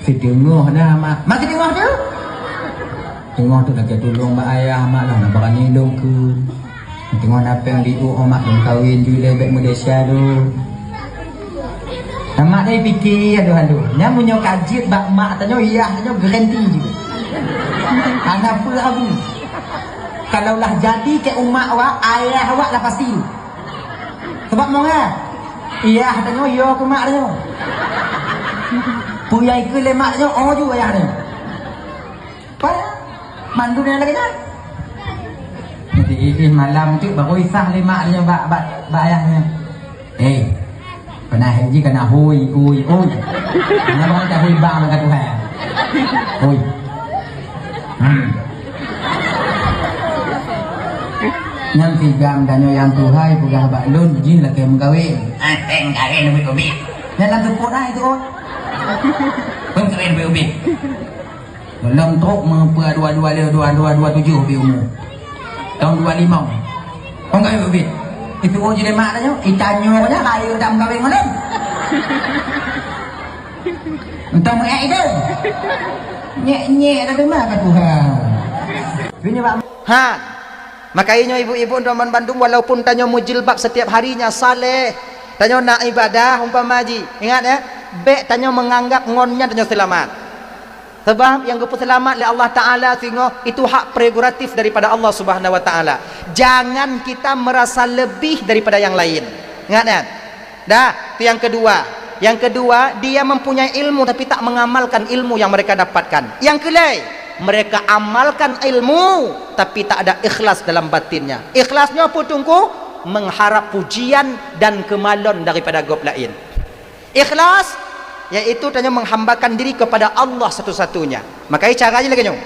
Tengok dah mak. Mak tengok tu. Tengok tu lagi tolong mak ayah mak lah nak berani dong ke. Tengok apa yang diu mak dong kahwin juga baik Malaysia tu. Mak dia fikir aduh. Nya punya kajian bak mak tanya iya tanya garanti juga. Kenapa aku? Kalaulah jadi ke umat awak, ayah awak lah pasti. Sebab mau ngah? Iya tanya iya ke mak tanya. Puyai ke lemak tanya oh juga ayah tanya. Apa? Mandu dia lagi kan? Jadi malam tu baru isah lemak tanya bak ayahnya. Pernah haji kena hui. Kenapa tak hui bang dengan Tuhan? Hui. Yang tigam danyo yang tuhai pugah baklun jin laki mengkawin. Teng kawin lebih ubit. Dan dalam tepuk dah itu oh. Pun kawin lebih ubit. Dalam truk memper 2227 lebih umur. Tahun 25. Pun kawin ubit. Itu oh jadi mak tanya, itanyo aja kayu tak mengkawin mana? Entah mengai itu. Nyek dah dengar kat Tuhan. Punya Pak. Makanya ibu-ibu teman Bandung walaupun tanya mujilbab setiap harinya saleh, tanya nak ibadah umpama haji. Ingat ya, bek tanya menganggap ngonnya tanya selamat. Sebab yang gupu selamat oleh Allah Taala sehingga itu hak prerogatif daripada Allah Subhanahu wa taala. Jangan kita merasa lebih daripada yang lain. Ingat ya? Dah, itu yang kedua. Yang kedua, dia mempunyai ilmu tapi tak mengamalkan ilmu yang mereka dapatkan. Yang kedua, mereka amalkan ilmu tapi tak ada ikhlas dalam batinnya. Ikhlasnya apa tunggu? Mengharap pujian dan kemaluan daripada gob lain. Ikhlas yaitu tanya menghambakan diri kepada Allah satu-satunya. Makanya caranya lagi nyong.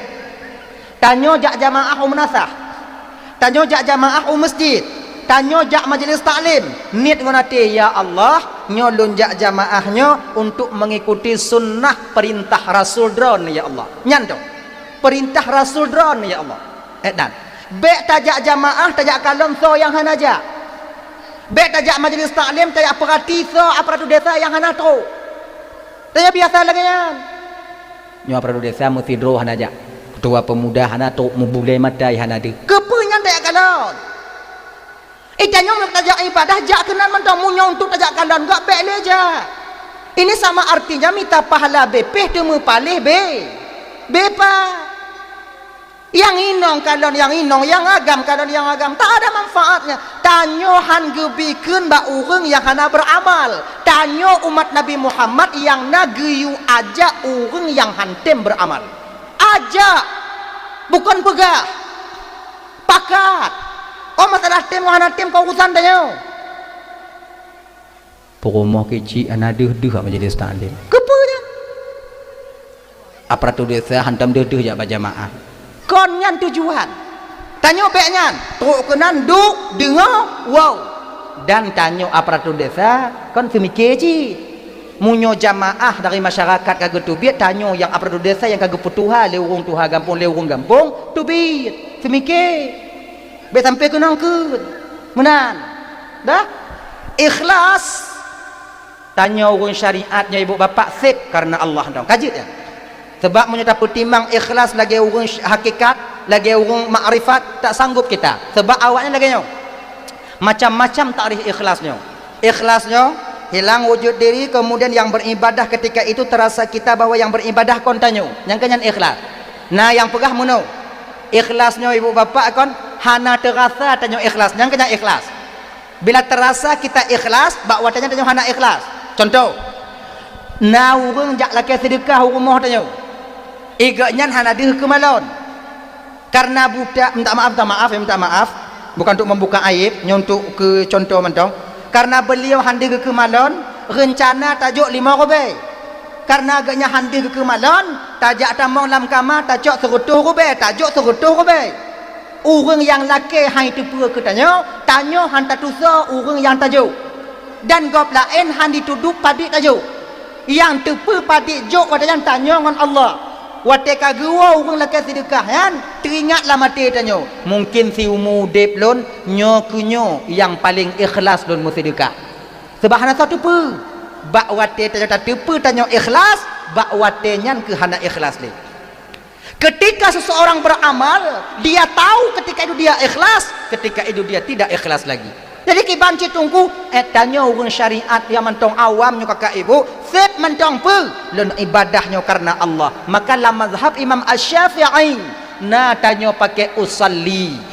Tanya jak jamaah munasah. Tanya jak jamaah masjid. Tanya jak majlis taklim. Niat dengan hati ya Allah, nyolun jak jamaahnya untuk mengikuti sunnah perintah Rasul dron ya Allah. Nyantong. Perintah Rasul dron ya Allah. Dan bek tajak jamaah tajak kalon so yang hanaja. Bek tajak majlis taklim tajak perhati so aparatur desa yang hana tu. Tanya biasa lagi kan. Nyo aparatur desa mesti dro hanaja. Ketua pemuda hana tu mubulai madai hana de. Kepenyan tajak kalon. Itanyo nak tajak ibadah jak kenan mentang munyo untuk tajak kalon gak bek leja. Ini sama artinya minta pahala BP temu palih B. Bepa. Yang inong kalon yang inong, yang agam kalon yang agam, tak ada manfaatnya. Tanyo han gebikeun ba urang yang hana beramal. Tanyo umat Nabi Muhammad yang nageyu aja urang yang hantem beramal. Aja, bukan pegah. Pakat. Oh masalah tem hana tem kau urusan tanyo. Promo kecil ana deuh-deuh majelis taklim. Kepunya. Aparatur desa hantam deuh-deuh jak berjamaah. Konyan tujuan. Tanyo beknyan, truk kenan duk dengar wow. Dan tanyo aparatur desa kon semikir ji. Munyo jamaah dari masyarakat kagak tubit tanyo yang aparatur desa yang kagak putuha le urung tuha gampung le urung gampung tubit. Semikir. Be sampai kenang ke. Menan. Dah? Ikhlas. Tanya urung syariatnya ibu bapa sip karena Allah dong. Kajit ya. Sebab menyata pertimbang ikhlas lagi urung hakikat, lagi urung makrifat tak sanggup kita. Sebab awaknya lagi nyo. Macam-macam takrif ikhlasnya. Ikhlasnya hilang wujud diri kemudian yang beribadah ketika itu terasa kita bahwa yang beribadah kon tanyo. Yang kenyan ikhlas. Nah yang pegah muno. Ikhlasnya ibu bapa kon hana terasa tanyo ikhlas. Yang kenyan ikhlas. Bila terasa kita ikhlas, bak watanya tanyo hana ikhlas. Contoh. Na urang jak laki sedekah rumah tanyo. Igaknya hana deh kemalon karena budak minta maaf bukan untuk membuka aib nyontok ke contoh mentong karena beliau handi ke kemalon rencana tajuk 5 rubai karena agaknya handi ke kemalon tajak tamong lam kamar tajuk 100 rubai tajuk 100 rubai urang yang laki hai tepu ke tanyo hanta tusa urang yang tajuk dan gop lain handi tuduk padik tajuk yang tepu padik jok katanya tanyo dengan Allah. Wateka gua urang laki sedekah kan teringatlah mati tanyo mungkin si umu dep lon nyo kunyo yang paling ikhlas lon mu sedekah sebab hana satu pe bak wate tanyo tepe tanyo ikhlas bakwatenyan ke hana ikhlas li. Ketika seseorang beramal, dia tahu ketika itu dia ikhlas, ketika itu dia tidak ikhlas lagi. Jadi kibanci tunggu tanya urun syariat yang mentong awam nyo kakak ibu, set mentong pe len ibadahnya karena Allah. Maka la mazhab Imam Asy-Syafi'i na tanya pakai usalli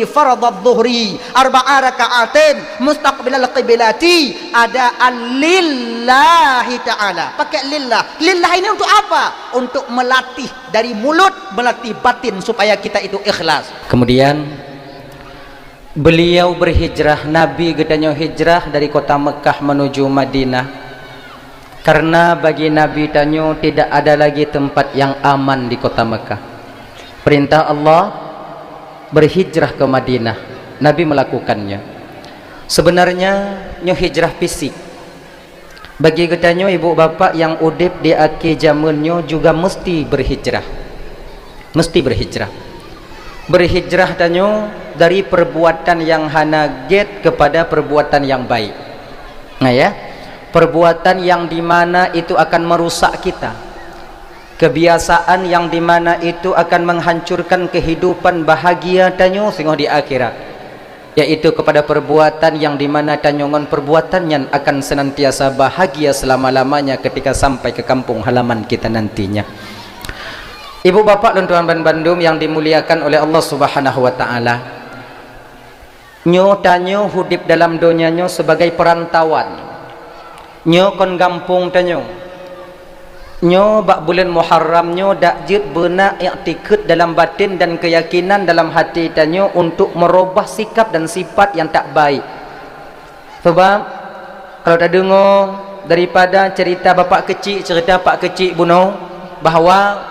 fardadh dhuhri arba'a raka'atin mustaqbilal qiblati ada lillahi ta'ala. Pakai lillah. Lillah ini untuk apa? Untuk melatih dari mulut, melatih batin supaya kita itu ikhlas. Kemudian beliau berhijrah, Nabi gedanya hijrah dari kota Mekah menuju Madinah. Karena bagi Nabi tanyo tidak ada lagi tempat yang aman di kota Mekah. Perintah Allah berhijrah ke Madinah, Nabi melakukannya. Sebenarnya nyo hijrah fisik. Bagi gedanyo ibu bapak yang udip di akhir zamannya juga mesti berhijrah. Mesti berhijrah. Berhijrah tanyo dari perbuatan yang hanaget kepada perbuatan yang baik. Nah ya, perbuatan yang dimana itu akan merusak kita, kebiasaan yang dimana itu akan menghancurkan kehidupan bahagia tanyo sehingga di akhirat, yaitu kepada perbuatan yang dimana tanyongan perbuatannya akan senantiasa bahagia selama-lamanya ketika sampai ke kampung halaman kita nantinya. Ibu bapak dan tuan-tuan Bandung yang dimuliakan oleh Allah Subhanahu wa taala, nyo tanyo hudip dalam dunianyo sebagai perantauan. Nyo kon gampung tanyo, nyo bak bulan Muharram nyo dak jid benak i'tikad dalam batin dan keyakinan dalam hati tanyo untuk merubah sikap dan sifat yang tak baik. Sebab kalau tak dengar daripada cerita bapak kecil, cerita pak kecil buno, bahawa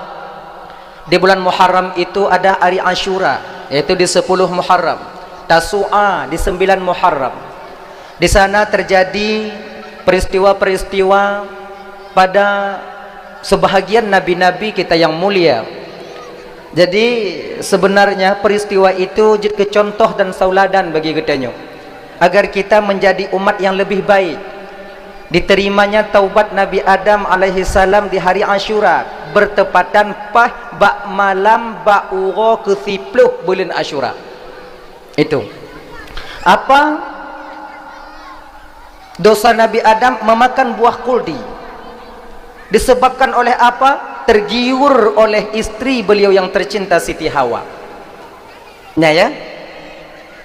di bulan Muharram itu ada hari Ashura, yaitu di 10 Muharram, Tasu'a di 9 Muharram. Di sana terjadi peristiwa-peristiwa pada sebahagian nabi-nabi kita yang mulia. Jadi sebenarnya peristiwa itu jadi contoh dan sauladan bagi kita, agar kita menjadi umat yang lebih baik. Diterimanya taubat Nabi Adam alaihi salam di hari Ashura, bertepatan pas bak malam bak uro ke 10 bulan Ashura. Itu apa? Dosa Nabi Adam memakan buah kuldi. Disebabkan oleh apa? Tergiur oleh istri beliau yang tercinta Siti Hawa. Nah ya,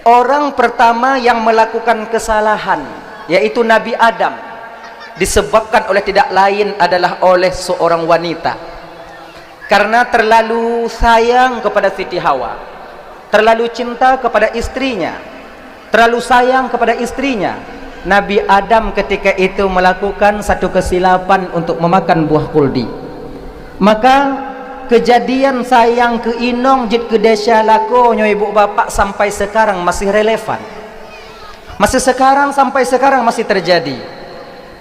orang pertama yang melakukan kesalahan yaitu Nabi Adam, disebabkan oleh tidak lain adalah oleh seorang wanita. Karena terlalu sayang kepada Siti Hawa, terlalu cinta kepada istrinya, terlalu sayang kepada istrinya, Nabi Adam ketika itu melakukan satu kesilapan untuk memakan buah kuldi. Maka kejadian sayang ke inong jid ke desa lakonyo ibu bapak sampai sekarang masih relevan. Masih sekarang sampai sekarang masih terjadi.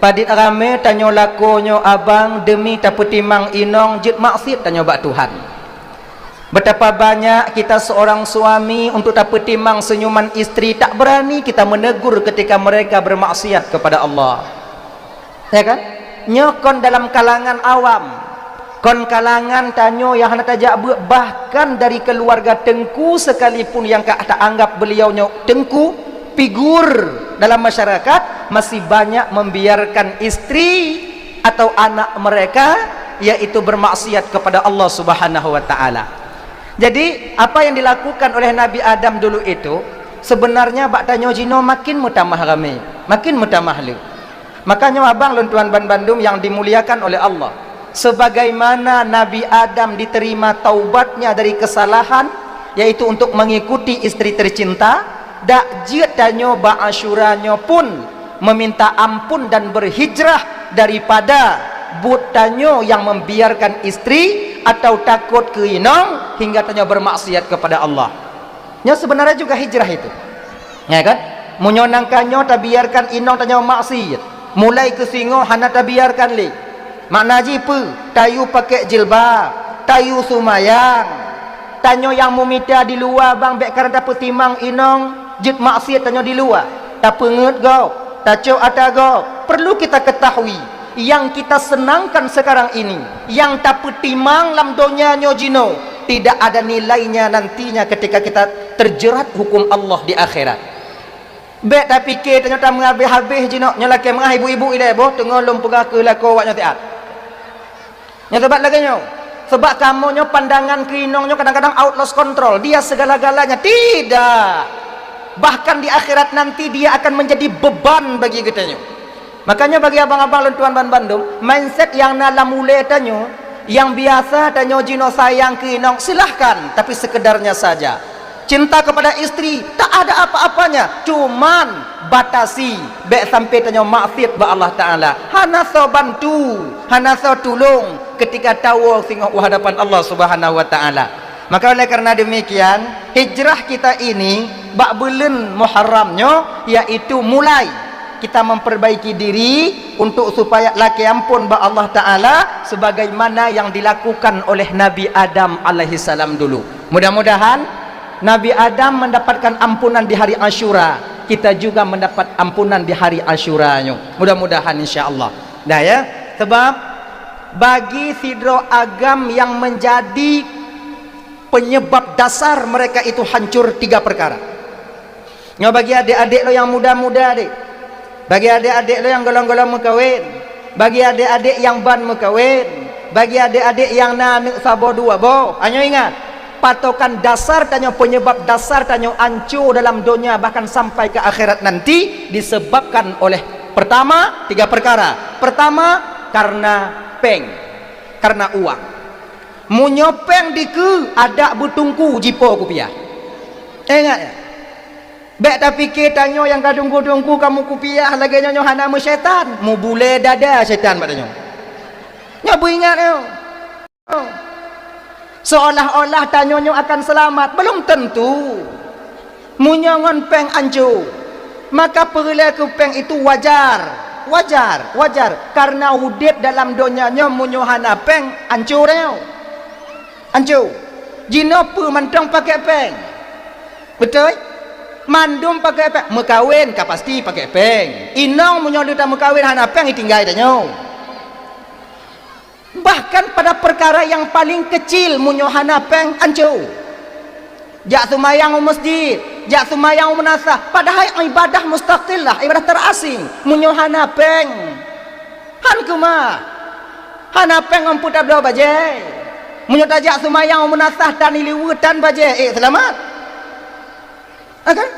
Padit rame tanyo lakonyo abang demi tapetimang inong jid maksiat tanyo bak Tuhan. Betapa banyak kita seorang suami untuk tapetimang senyuman istri tak berani kita menegur ketika mereka bermaksiat kepada Allah. Ya kan? Nyokon dalam kalangan awam, kon kalangan tanyo yang hendak tajak bahkan dari keluarga tengku sekalipun yang tak anggap beliau tengku figur dalam masyarakat, masih banyak membiarkan istri atau anak mereka yaitu bermaksiat kepada Allah Subhanahu wa taala. Jadi apa yang dilakukan oleh Nabi Adam dulu itu sebenarnya bak tanyo jino makin mutamah rame, makin mutamah lu. Makanya abang luntuan Bandung yang dimuliakan oleh Allah, sebagaimana Nabi Adam diterima taubatnya dari kesalahan yaitu untuk mengikuti istri tercinta, dak jiat tanyo ba Asyuranyo pun meminta ampun dan berhijrah daripada butanyo yang membiarkan istri atau takut ke inong hingga tanyo bermaksiat kepada Allah. Nya sebenarnya juga hijrah itu, ya kan? Munyonangkanyo tak biarkan inong tanyo maksiat, mulai ke singo hana tak biarkan li. Makna jipu tayu pakai jilbab, tayu sumayang, tanyo yang mumita di luar bang bek karena dapat timang inong jid maksiat tanyo di luar tak penget go, tak cok ata go. Perlu kita ketahui yang kita senangkan sekarang ini, yang tak petimang lam donya nyojino, tidak ada nilainya nantinya ketika kita terjerat hukum Allah di akhirat. Bet dah fikir ternyata menghabis-habis jino nyelake mengah ibu-ibu ile boh tengolong pegaka lako awak nyotiat. Nya sebab lagi nyo. Sebab kamu nyo pandangan kerinong nyo kadang-kadang out lost control. Dia segala-galanya. Tidak. Bahkan di akhirat nanti dia akan menjadi beban bagi kita nyo. Makanya bagi abang-abang lentuan Bandung, mindset yang nala mulai tanyo, yang biasa tanyo jino sayang kerinong, silahkan, tapi sekedarnya saja. Cinta kepada istri tak ada apa-apanya, cuman batasi baik sampai tanyo maksiat ba Allah Taala. Hana so bantu, hana so tulung ketika tahu singok hadapan Allah Subhanahu wa taala. Maka oleh karena demikian, hijrah kita ini bak bulan Muharramnya yaitu mulai kita memperbaiki diri untuk supaya laki ampun ba Allah Taala sebagaimana yang dilakukan oleh Nabi Adam alaihi salam dulu. Mudah-mudahan Nabi Adam mendapatkan ampunan di hari Asyura, kita juga mendapat ampunan di hari Asyuranya. Mudah-mudahan insya-Allah. Nah ya, sebab bagi sidro agam yang menjadi penyebab dasar mereka itu hancur 3 perkara. Nya bagi adik-adik lo yang muda-muda adik, bagi adik-adik lo yang golong-golong mekawin, bagi adik-adik yang ban mekawin, bagi adik-adik yang nanik sabo dua bo, hanya ingat patokan dasar tanya penyebab dasar tanya hancur dalam dunia bahkan sampai ke akhirat nanti disebabkan oleh pertama 3 perkara. Pertama karena peng, karena uang. Munyopeng diku ada butungku jipo kupiah. Ingat ya. Bek tak fikir tanyo yang kadung-kadungku kamu kupiah lagi nyo hana mu syaitan, mu bule dada syaitan badanyo. Nyo ingat yo. Oh. Seolah-olah tanyonyo akan selamat, belum tentu. Munyongon peng anju, maka perilaku peng itu wajar karena hudip dalam donyanya munyohana peng anju reo, anju. Jino pu mantong pakai peng, betul? Mandum pakai peng, mekawin kah pasti pakai peng. Inong munyoduta mekawin hana peng itinggai tanyo. Bahkan pada perkara yang paling kecil munyohana peng ancu. Jak sumayang masjid, jak sumayang menasah, padahal ibadah mustaqillah, ibadah terasing. Munyohana peng. Han kuma. Hana peng amputa blau baje. Munyota jak sumayang menasah dan iliwutan baje. Selamat. Akan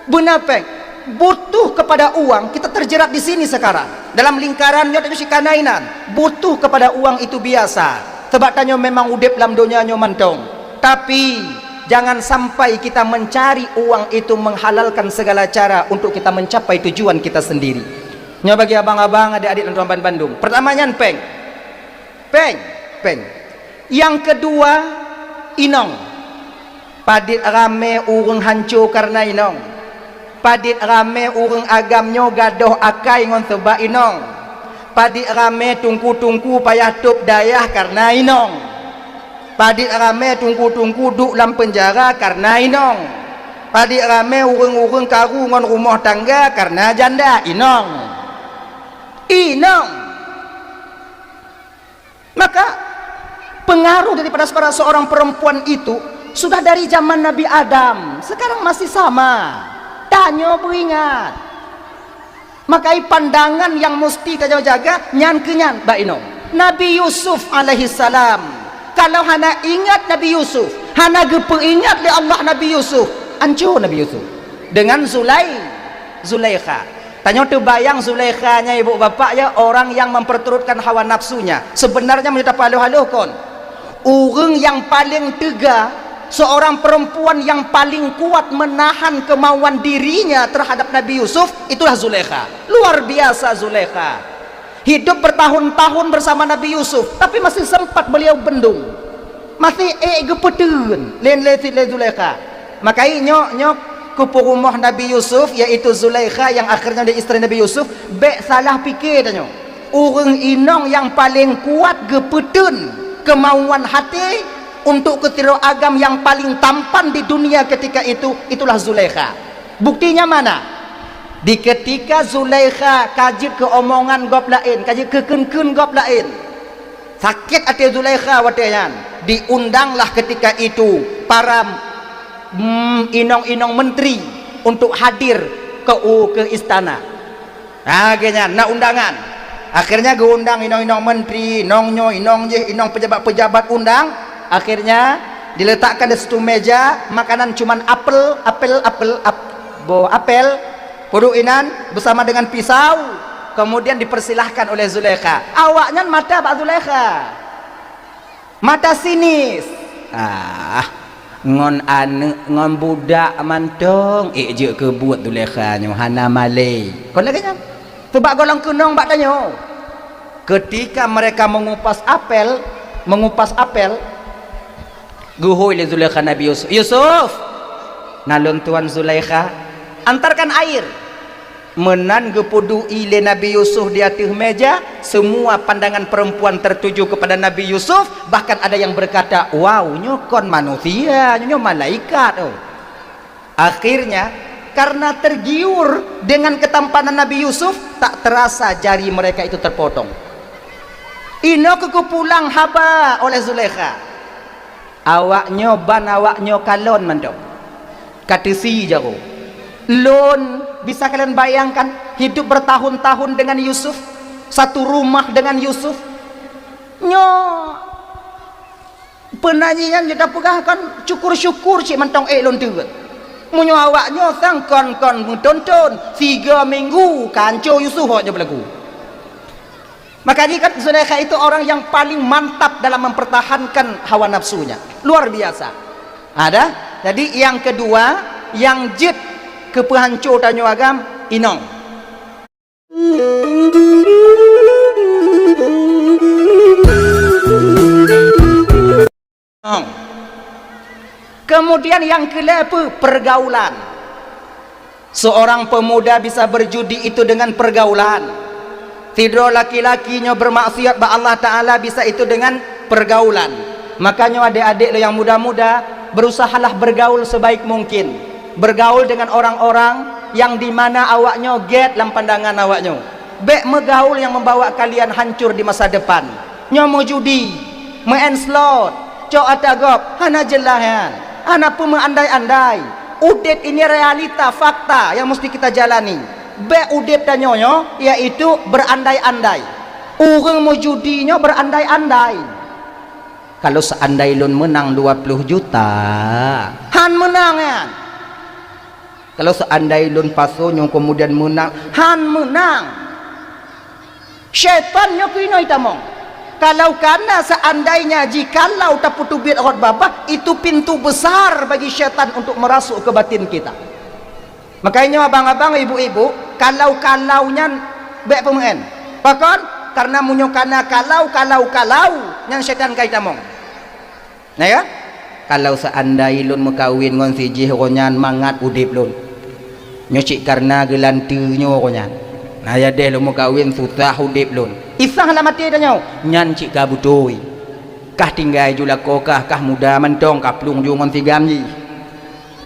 benar peng. Butuh kepada uang, kita terjerat di sini sekarang dalam lingkarannya dan kanainan. Butuh kepada uang itu biasa sebab tanya memang udip dalam dunia mantong, tapi jangan sampai kita mencari uang itu menghalalkan segala cara untuk kita mencapai tujuan kita sendiri. Nya bagi abang-abang adik-adik dan tuan Bandung, pertamanya peng. Yang kedua inong. Padit rame urang hancur karena inong. Padit rame urang agamnyo gadoh akai ngon sebab inong. Padit rame tungku-tungku payah tup dayah karena inong. Padit rame tungku-tungku duk dalam penjara karena inong. Padit rame urang-urang karu ngon rumah tangga karena janda inong. Maka pengaruh daripada seorang perempuan itu sudah dari zaman Nabi Adam, sekarang masih sama. Tanyo beringat. Makai pandangan yang mesti kita jaga nyan kenyan baino. Nabi Yusuf alaihi salam. Kalau hana ingat Nabi Yusuf, hana geperingat li Allah Nabi Yusuf, hancur Nabi Yusuf. Dengan Zulaikha. Tanyo terbayang Zulaikhanya ibu bapak ya, orang yang memperturutkan hawa nafsunya. Sebenarnya menjadi haluh-haluh kon. Orang yang paling tega, seorang perempuan yang paling kuat menahan kemauan dirinya terhadap Nabi Yusuf, itulah Zulaikha. Luar biasa Zulaikha. Hidup bertahun-tahun bersama Nabi Yusuf, tapi masih sempat beliau bendung. Masih gepetun len Zulaikha. Maka nyok kupu rumah Nabi Yusuf yaitu Zulaikha yang akhirnya jadi istri Nabi Yusuf, bek salah fikir tanya. Orang inong yang paling kuat gepetun kemauan hati untuk ketiro agam yang paling tampan di dunia ketika itu, itulah Zulaikha. Buktinya mana? di ketika Zulaikha kajit ke omongan gop lain, kajit ke kun gop lain, sakit hati Zulaikha watayan, diundanglah ketika itu para inong-inong menteri untuk hadir ke istana. Akhirnya nak undangan, akhirnya diundang inong-inong menteri, inong pejabat-pejabat undang. Akhirnya diletakkan di situ meja, makanan cuman apel puduinan bersama dengan pisau, kemudian dipersilahkan oleh Zulaikha. Awaknya mata Pak Zulaikha, mata sinis. Ngon budak mantong je ke buat Zulaikha nyo hana malay. Kon lagi nyam. Tebak golong kunong bak tanyo. Ketika mereka mengupas apel, guhoy le Zulaikha Nabi Yusuf. Yusuf, nalon tuan Zulaikha, antarkan air. Menan gepudu ile Nabi Yusuf di atas meja, semua pandangan perempuan tertuju kepada Nabi Yusuf, bahkan ada yang berkata, wow, nyokon manusia, nyo malaikat. Akhirnya karena tergiur dengan ketampanan Nabi Yusuf, tak terasa jari mereka itu terpotong. Ino pulang haba oleh Zulaikha. Awaknyo kalon mandok. Katisi jaro. Lon, bisa kalian bayangkan hidup bertahun-tahun dengan Yusuf, satu rumah dengan Yusuf. Nyo penanyian kita pegahkan syukur-syukur cik mentong lon tu. Munyo awaknyo sang kon tonton 3 minggu kanco Yusuf aja berlaku. Maka ini kan Zulaikha itu orang yang paling mantap dalam mempertahankan hawa nafsunya, luar biasa. Ada. Jadi yang kedua, yang jid kepehancur tanyo agam inong. Kemudian yang kelima, pergaulan. Seorang pemuda bisa berjudi itu dengan pergaulan. Tidur laki-lakinya bermaksiat ba Allah Ta'ala bisa itu dengan pergaulan. Makanya adik-adik lo yang muda-muda, berusahalah bergaul sebaik mungkin. Bergaul dengan orang-orang yang dimana awaknya get dalam pandangan awaknya. Bek megaul yang membawa kalian hancur di masa depan. Nyomo judi, main slot, cok atagop, hana jelahan, hana pun andai-andai. Udet ini realita, fakta yang mesti kita jalani. Bek udet dan nyonyo, yaitu berandai-andai. Orang mau judinya berandai-andai. Kalau seandai lun menang 20 juta, han menang ya. Kalau seandai lun pasonyo kemudian menang, han menang. Syaitannya kini tamong. Kalau karena seandainya jikalau tak putu bid awat bapa, itu pintu besar bagi syaitan untuk merasuk ke batin kita. Makanya abang-abang, ibu-ibu, kalau-kalaunya bek pemain. Pakon karena munyokana kalau yang syaitan kait tamong. Nah ya, kalau seandai lun mekawin ngon si jihronyan mangat udip lun. Nyocik karena gelantunyo konyan. Nah ya deh lun mekawin susah udip lun. Isah lah mati danyo. Nyan cik kabutoi. Kah tinggai jula kokah kah muda mentong kaplung jungon si gamji.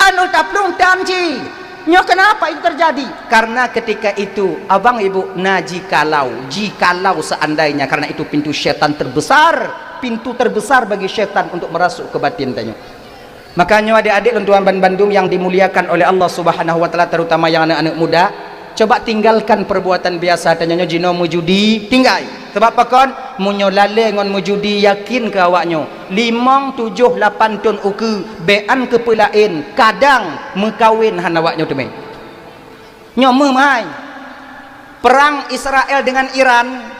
Anu taplung tamji. Nyo kenapa itu terjadi? Karena ketika itu abang ibu jikalau seandainya, karena itu pintu syaitan terbesar, pintu terbesar bagi syaitan untuk merasuk ke batin tanyo. Makanya adik-adik dan tuan Bandung yang dimuliakan oleh Allah Subhanahu wa taala, terutama yang anak-anak muda, coba tinggalkan perbuatan biasa tanyo jino mujudi, tinggal. Sebab pakon munyo lale ngon mujudi, yakin ke awaknyo 5, 7, 8 ton uku bean kepelain kadang mekawin han awaknyo teme. Nyo mai perang Israel dengan Iran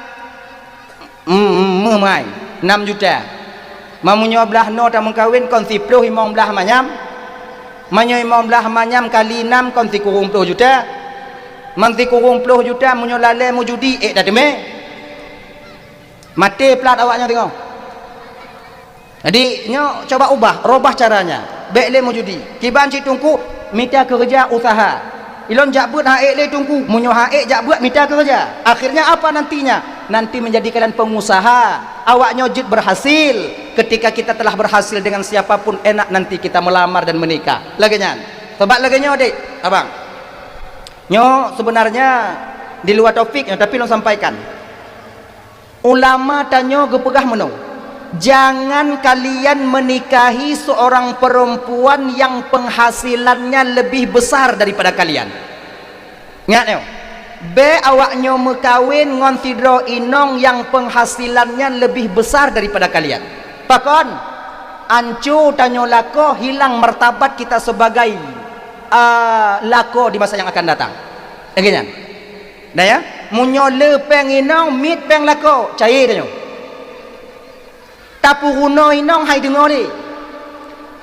mai 6 juta. Mamunyo belah no ta mengkawin kon 10 imong belah manyam. Manyo imong belah manyam kali 6 kon 30 juta. Manti kurung 10 juta munyo lale mujudi dah teme. Mati plat awaknya tengok. Jadi nyo coba robah caranya. Bek le mujudi. Kiban cik tungku minta kerja usaha. Ilon jak buat haek le tungku, munyo haek jak buat minta kerja. Akhirnya apa nantinya? Nanti menjadi kalian pengusaha. Awaknya jid berhasil. Ketika kita telah berhasil dengan siapapun, enak nanti kita melamar dan menikah. Laginya. Sebab laginya adik, abang. Nyo sebenarnya di luar topiknya tapi lo sampaikan. Ulama tanyo gepegah meno. Jangan kalian menikahi seorang perempuan yang penghasilannya lebih besar daripada kalian. Ingat nyo. Be awaknyo mekawin ngon sidro inong yang penghasilannya lebih besar daripada kalian. Pakon ancu tanyo lako hilang martabat kita sebagai lako di masa yang akan datang. Akhirnya dah ya, munyo le peng inong mit peng lako cair tanyo. Tapu runo inong hai dengo ni.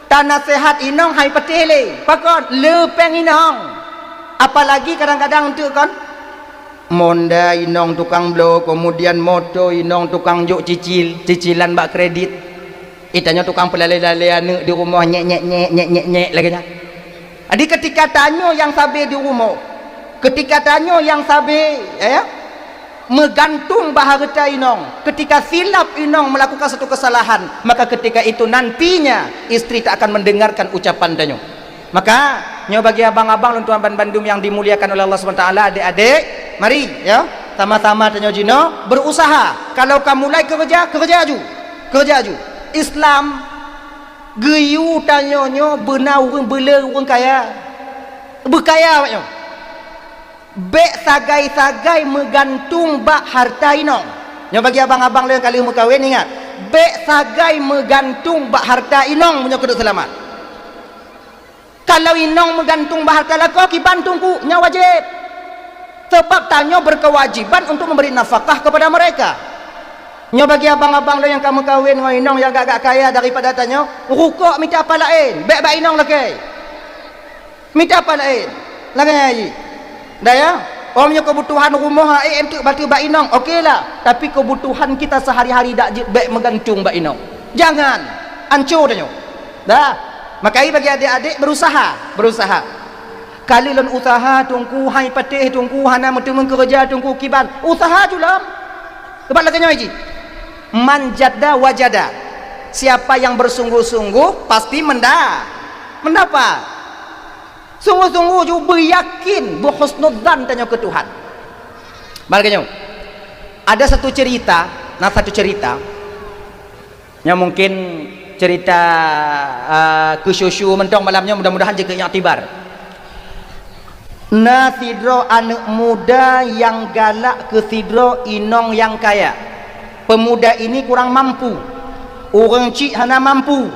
Tanah sehat inong hai petele. Pakon le peng inong. Apalagi kadang-kadang untuk kan monda inong tukang blow, kemudian moto inong tukang juk cicilan bak kredit. Itanya tukang pelalai-lalai anak di rumah nyek lagi nya. Jadi ketika tanyo yang sabe di rumah, ketika tanyo yang sabe menggantung baharta inong, ketika silap inong melakukan satu kesalahan, maka ketika itu nantinya istri tak akan mendengarkan ucapan tanyo. Maka nyo bagi abang-abang luntuan Bandung yang dimuliakan oleh Allah SWT, adik-adik, mari ya sama-sama tanyo jino berusaha. Kalau kamu mulai kerja aju. Islam geyu tanyo nyo benar urang bela urang kaya. Berkaya awaknyo. Bek sagai-sagai menggantung bak harta inong. Nyo bagi abang-abang yang kali mau kahwin ingat, bek sagai menggantung bak harta inong punya keduk selamat. Kalau inong menggantung bak harta lako kibantungku nya wajib. Sebab tanyo berkewajiban untuk memberi nafkah kepada mereka. Nyo bagi abang-abang yang kamu kahwin dengan inong yang agak kaya daripada tanyo, rukuk minta apa lain, bek bak inong lagi. Minta apa lain? Lagi haji. Dah ya? Omnya kebutuhan rumah untuk batu bak inong, okeylah. Tapi kebutuhan kita sehari-hari dak bek menggantung bak inong. Jangan hancur tanyo. Dah. Makai bagi adik-adik berusaha. Kali lon usaha tungku hai patih tungku hana mentung kerja tungku kiban. Usaha julam. Kebat lagi haji. Manjada wajada. Siapa yang bersungguh-sungguh pasti mendapat. Sungguh-sungguh juga beryakin berhusnudzan tanya ke Tuhan. Bagainya. Ada satu cerita yang mungkin cerita kesyusyu mentong malamnya, mudah-mudahan jaga yang tibar. Na sidro anak muda yang galak ke sidro inong yang kaya. Pemuda ini kurang mampu, orang cik hana mampu,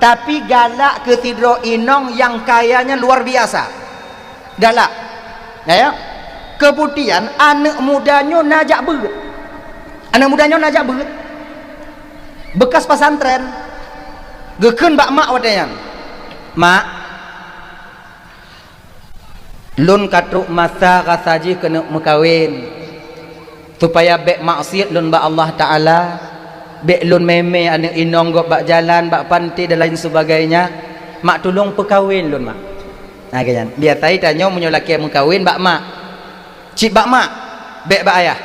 tapi galak ke sidro inong yang kayanya luar biasa. Galak ya. Kemudian anak mudanya najak berat. Bekas pesantren geken bak mak wadayan. Mak lun katruk masa kasaji kena mekawin supaya bek maksiat lun bak Allah Ta'ala, bek lun meme anak inong gok bak jalan bak panti dan lain sebagainya. Mak tolong pekawin lun mak. Nah kan biasa tanya munyo laki mekawin bak mak, cik bak mak, bek bak ayah.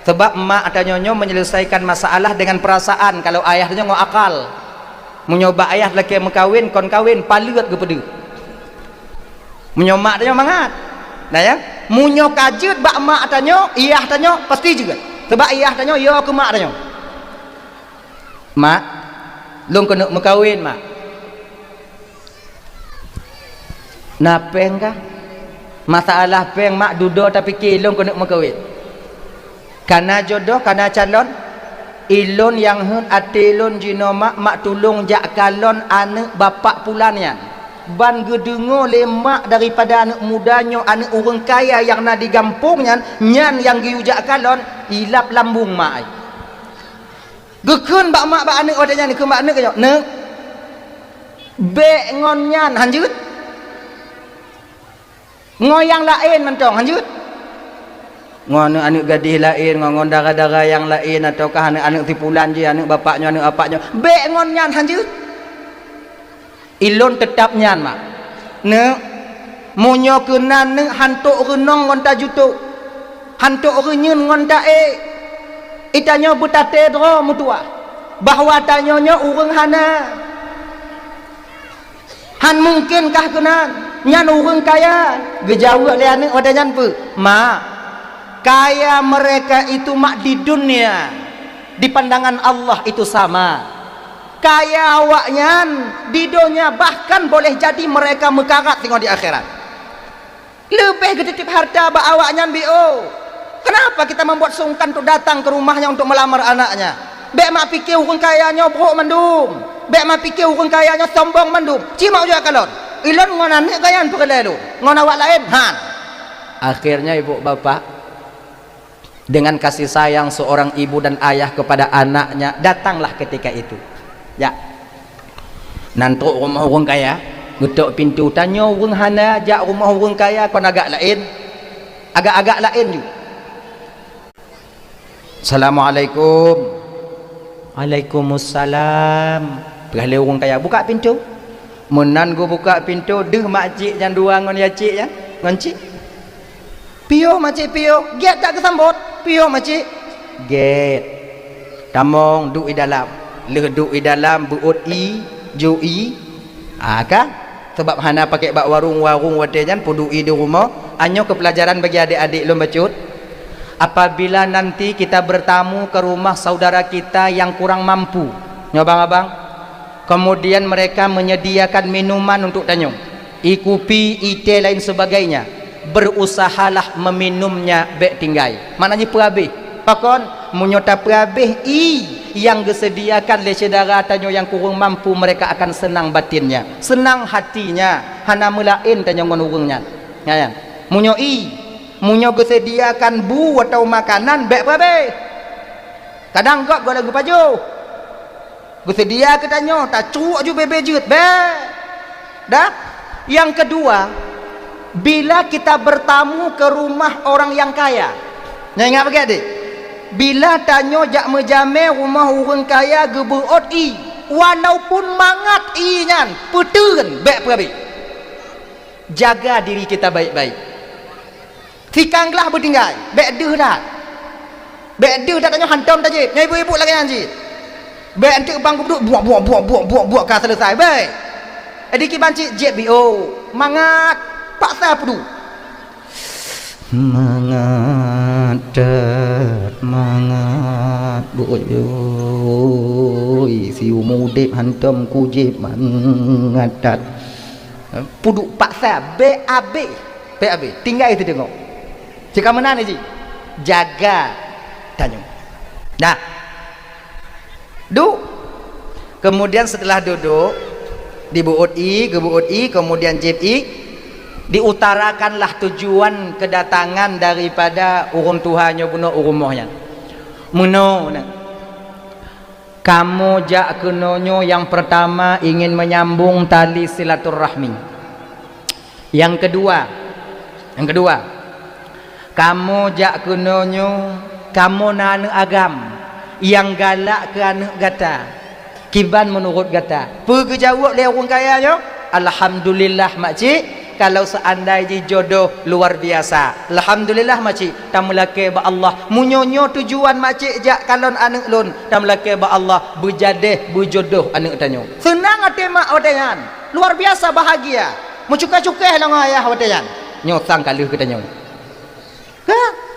Sebab mak atau nyonyo menyelesaikan masalah dengan perasaan. Kalau ayah tanya ngok akal. Menyoba ayah laki mekawin kon kawin palut kepedu. Menyomak tanya mangat. Nah ya, munyo kajut bak mak tanya, iyah tanya pasti juga. Sebab iyah tanya yo ke mak tanya. Mak, lung kena mekawin mak. Napeng kah? Masalah peng mak dudo tapi kilung kena mekawin. Karena jodoh, karena calon ilun yang hun atilun jino mak tulung jak kalon anak bapak pulannya ban gedengo lemak daripada anak mudanya anak orang kaya yang nak digampungnya nyan yang giujak kalon hilap lambung mak gekun bak mak bak anak wadanya ni ke mak anak kaya ne be ngon nyan hanjut ngoyang lain mentong hanjut ngon anak gadis lain, ngon darah-darah yang lain, ataukah anak-anak tipulan je, anak bapaknya, anak apaknya. Bek ngon nyan hanjut. Ilon tetap nyan mak. Ne munyo kenan ne hantuk renong ngon ta jutuk. Hantuk renyen ngon ta Itanya butate dro mutua. Bahwa tanyonya urang hana. Han mungkinkah kenan nyan orang kaya gejawab le anak ada nyan pe mak kaya mereka itu mak di dunia di pandangan Allah itu sama kaya awaknya di dunia bahkan boleh jadi mereka mekarat tengok di akhirat lebih gede harta ba awaknya bio kenapa kita membuat sungkan untuk datang ke rumahnya untuk melamar anaknya bek mak fikir orang kayanya brok mandum bek mak fikir orang kayanya sombong mandum cima juga kalon ilon ngona ni kayan perlalu ngona awak lain han akhirnya ibu bapak dengan kasih sayang seorang ibu dan ayah kepada anaknya datanglah ketika itu ya nanti rumah orang kaya getok pintu tanya orang hana jak rumah orang kaya kon agak lain agak-agak lain juga Assalamualaikum Waalaikumsalam perlalu orang kaya buka pintu menan go buka pintu deh makcik yang dua ngon ya cik ya ngon cik pio makcik pio get tak kesambut pio makcik get tamong duk di dalam le duk di dalam buut i ju i kan sebab hana pakai bak warung-warung wadejan pudu i di rumah anyo ke pelajaran bagi adik-adik lo bacut apabila nanti kita bertamu ke rumah saudara kita yang kurang mampu nyobang abang kemudian mereka menyediakan minuman untuk tanyong ikupi ite lain sebagainya berusahalah meminumnya bek tinggai maknanya perabih pakon menyota perabih yang disediakan oleh saudara tanyo yang kurang mampu mereka akan senang batinnya senang hatinya hana melain tanyo ngon urungnya ya munyo munyo disediakan bu atau makanan bek perabih kadang kok gua lagu paju bersedia katanya tak cuak ju bebe jut be dah yang kedua bila kita bertamu ke rumah orang yang kaya nah ingat bagi adik bila tanyo jak mejame rumah orang kaya gebuot walaupun mangat nyan putun bek prabi jaga diri kita baik-baik tikanglah bertinggal bek deh dah bek deh dah tanyo hantam tajib nya ibu-ibu lagi anjir baik nanti bang duduk buak kan selesai baik adik banci JBO mangat paksa pedu mangat mangat boy si umudip hantam kujib mangat pudu paksa BAB tinggal itu tengok jika mana ni jaga tanya nah kemudian setelah duduk dibuut kemudian jib diutarakanlah tujuan kedatangan daripada urung Tuhannya bunuh urumahnya muno kamu jak kenonyo yang pertama ingin menyambung tali silaturahmi yang kedua kamu jak kenonyo kamu nanu agam yang galak ke anak gata kiban menurut gata pergi jawab le orang kaya yo alhamdulillah makcik kalau seandainya jodoh luar biasa alhamdulillah makcik tamlake ba Allah munyonyo tujuan makcik jak kalon anak lun tamlake ba Allah berjadeh berjodoh anak tanyo senang ate mak odeyan luar biasa bahagia mucuka-cukai lah ayah odeyan nyotang kaluh ke tanyo ha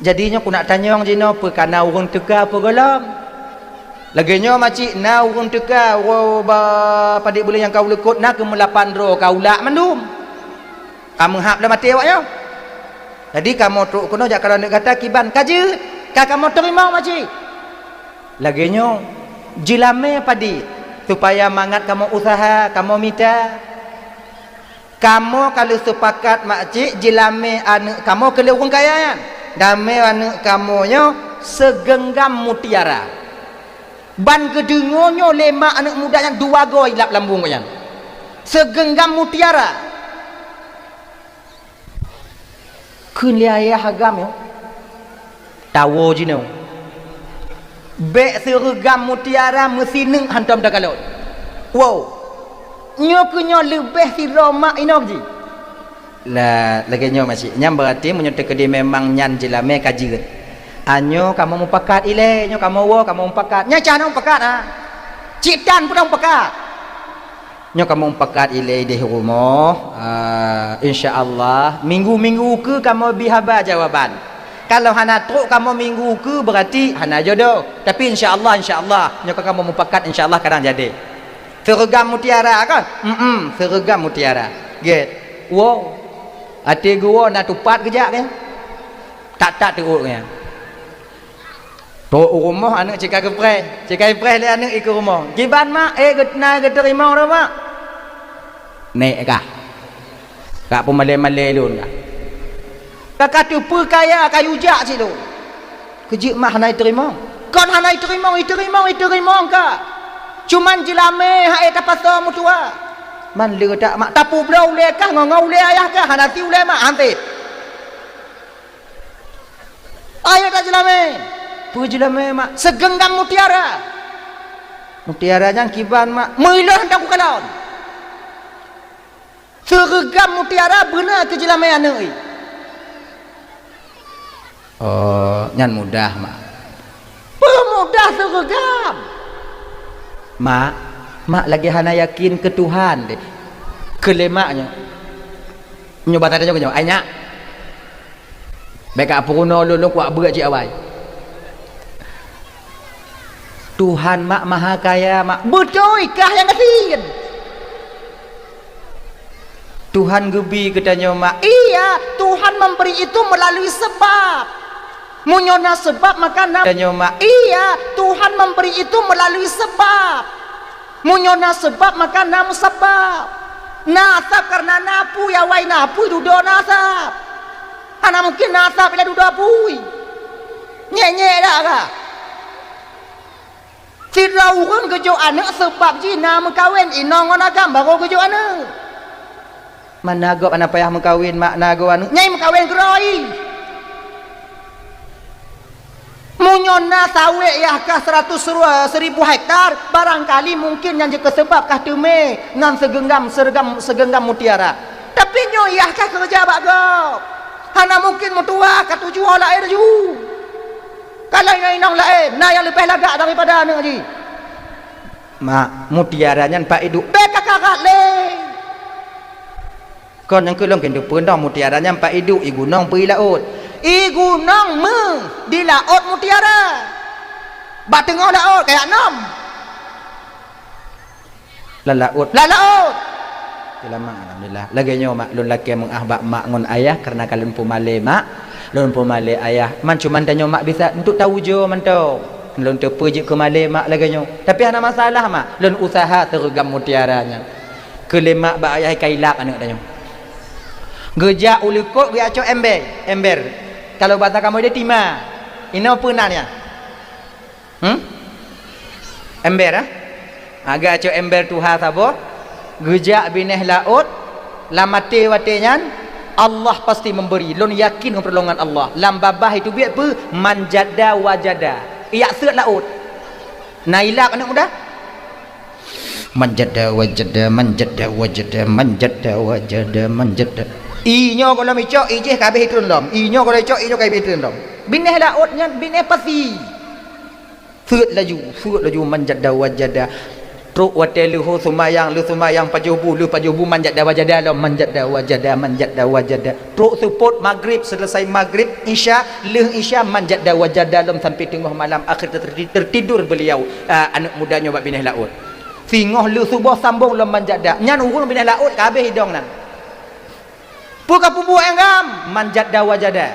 jadinya aku nak tanya orang jino apa kana urang teka apa galam laginya makcik na urang teka padik boleh yang kau lekut na ke melapan ro kau lak mandum kamu hap dah mati awaknya jadi kamu truk kuno jak kalau nak kata kiban kaje kamu terima makcik laginya jilame padik supaya mangat kamu usaha kamu minta kamu kalau sepakat makcik jilame anak kamu ke urang kaya kan damai anak kamunya segenggam mutiara ban kedengonyo lema anak muda yang dua goi lap lambung yang segenggam mutiara kun liaya hagam yo tawo jino be segenggam mutiara mesti neng hantam dah kalau wow nyokunyo lebih si Roma inokji lah lagi nyo masih nyam berarti menyontek dia memang nyan jelame kajian anyo kamu mau pakat ile nyo kamu mau pakat nya cana mau pakat cik dan pun mau pakat Nyo kamu pakat ilai di rumah, insya-Allah minggu-minggu ke kamu bihabar jawaban. Kalau hana truk kamu minggu ke berarti hana jodoh. Tapi insya-Allah nyo kamu mupakat insya-Allah kadang jadi. Seragam mutiara kan? Seragam mutiara. Get. Wow. Hati gua nak tupat kejap kan? Tak teruknya. Tok rumah anak cakap kepres. Cakap kepres le anak ikut rumah. Giban mak getna terima dah mak. Naik kah? Kak pun malai-malai lun kah? Kakak tu perkaya kayu jak situ. Kejik mak hanai terima. Kon hanai terima kah? Cuman jelame hak eta pasal mutua. Man le tak mak tapu belau le kah ngau le ayah kah hanati le mak hantit. Ayo tak jelame. Jelame mak segenggam mutiara. Mutiara yang kiban mak meulah hendak bukalon. Seragam mutiara benar ke jelame anak ni. Oh, nyan mudah mak. Mudah seragam. Mak lagi hana yakin ke Tuhan deh. Ke lemaknya. Nyoba tanya nyoba ayah. Baik apa guna lu kuat berat cik awal. Tuhan mak maha kaya mak. Betul kah yang kasihan? Tuhan gebi katanya mak. Iya, Tuhan memberi itu melalui sebab. Munyona sebab maka katanya mak. Iya, Tuhan memberi itu melalui sebab. Munyona sebab maka namu sebab. Nasab karena napu ya wai napu dudo nasab. Ana mungkin nasab bila dudo apui. Nyek dah kah? Sirau kan kejo anak sebab jina mengkawin inong agam baru kejo anak. Mana gop anak payah mengkawin mak nago anak. Nyai mengkawin geroi. Munyona sawe ya kah 100.000 hektar barangkali mungkin yang jika sebab kah tume nan segenggam mutiara. Tapi nyo ya kah kerja bagop. Hana mungkin mutua kah tujuh olah air ju. Kalau yang inang lain, nah yang lebih lagak daripada anak ni. Mak mutiaranya pak hidup beka kakak le. Kon yang kelong kendu pendang mutiaranya pak hidup igunong pergi laut. Igunong di laut mutiara. Bak tengah laut kayak enam. Laut. Lama alhamdulillah. Lagi nyo mak lun laki mengahbab mak ngon ayah karena kalian pumale mak. Lun pumale ayah. Man cuman tanya mak bisa untuk tahu jo mantau. Lun tu pergi ke male mak lagi nyo. Tapi ada masalah mak. Lun usaha tergam mutiaranya. Kelemak bak ayah kailak anak tanya. Gejak ulikot dia acok ember. Kalau bahasa kamu dia timah. Ini apa nanya? Ember ah? Agak acok ember tuha sabo. Gejak bineh laut. Lamate watenyan. Allah pasti memberi. Lon yakin dengan pertolongan Allah. Lam babah itu biar apa? Manjada wajada. Ia serat laut. Nailak anak muda. Manjada wajada. Inyo kalau micok ijeh kabeh itu lom. Inyo kalau cok inyo kabeh itu lom. Bineh lautnya bineh pasti. Serat laju manjada wajada. Truk wateluhu sumayang pajubu manjada wajada lom manjada wajada. Truk support maghrib selesai maghrib isya manjada wajada lom sampai tengah malam akhir tertidur beliau anak mudanya buat bineh laut. Singoh lu subuh sambung lom manjada. Nyan urung bineh laut kabeh hidung nan. Puka pubu enggam manjada wajada.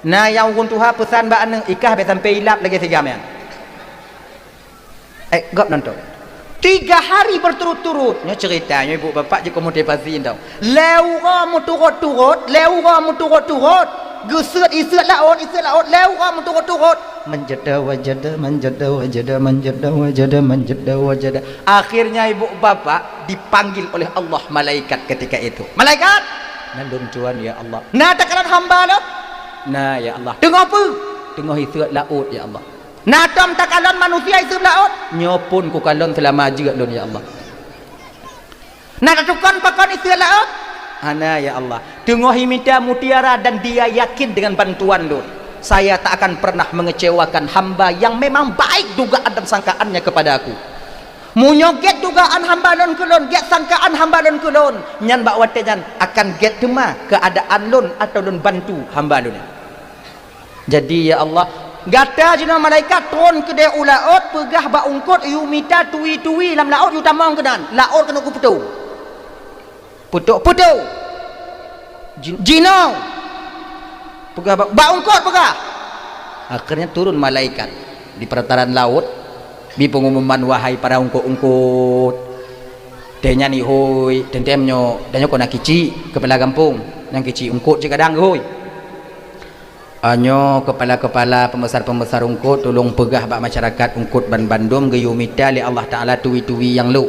Nah yang urung tuha pesan ba anak ikah be sampai ilap lagi sigam ya. Gop nonton 3 hari berturut-turutnya ceritanya ibu bapak je motivasi tau. Leura mu turut-turut geset isat laut leura mu turut-turut manjada wajada. Akhirnya ibu bapak dipanggil oleh Allah malaikat ketika itu. Malaikat nandun tuan ya Allah. Nah takaran hamba lo. Nah ya Allah. Tengah apa? Tengah isat laut ya Allah. Nadam takalon manusia itu laut nyopun ku kalon selama juga lon ya Allah. Nadatukan pakan itu laut ana ya Allah. Dengohi minta mutiara dan dia yakin dengan bantuan lon. Saya tak akan pernah mengecewakan hamba yang memang baik dugaan dan sangkaannya kepada aku. Munyo get dugaan hamba lon kulon, get sangkaan hamba lon kulon, nyan bak wate nyan akan get tema keadaan lon atau lon bantu hamba lon. Jadi ya Allah, gata jina malaikat turun ke dia ulaut pegah bak ungkut yu mita tuwi lam laut yu tamang kenan. Laut kena ku putu. Putu. Jino. Pegah bak ungkut pegah. Akhirnya turun malaikat di perataran laut. Bi pengumuman wahai para ungkut denya ni hoi tentemnyo danyo kona kici kepala kampung yang kici ungkut je kadang hoi anyo kepala-kepala pembesar-pembesar ungkut tolong pegah bak masyarakat ungkut ban Bandung ge yumita li Allah Taala tuwi-tuwi yang lu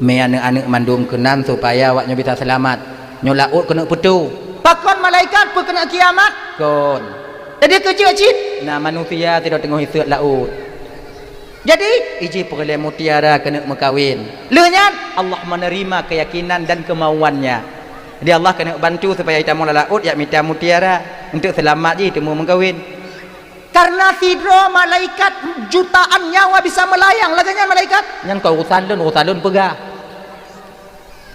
me anak-anak mandum kenan supaya waknyo bisa selamat nyo laut kena putu pakon malaikat pe kena kiamat kon jadi kecil-kecil nah manusia tidak tengok hisut laut. Jadi iji perle mutiara kena mekawin. Leunyan Allah menerima keyakinan dan kemauannya. Jadi Allah kena bantu supaya kita mula laut ya minta mutiara untuk selamat je temu mengkawin. Karena sidro malaikat jutaan nyawa bisa melayang laganya malaikat. Yang kau urusan lun pegah.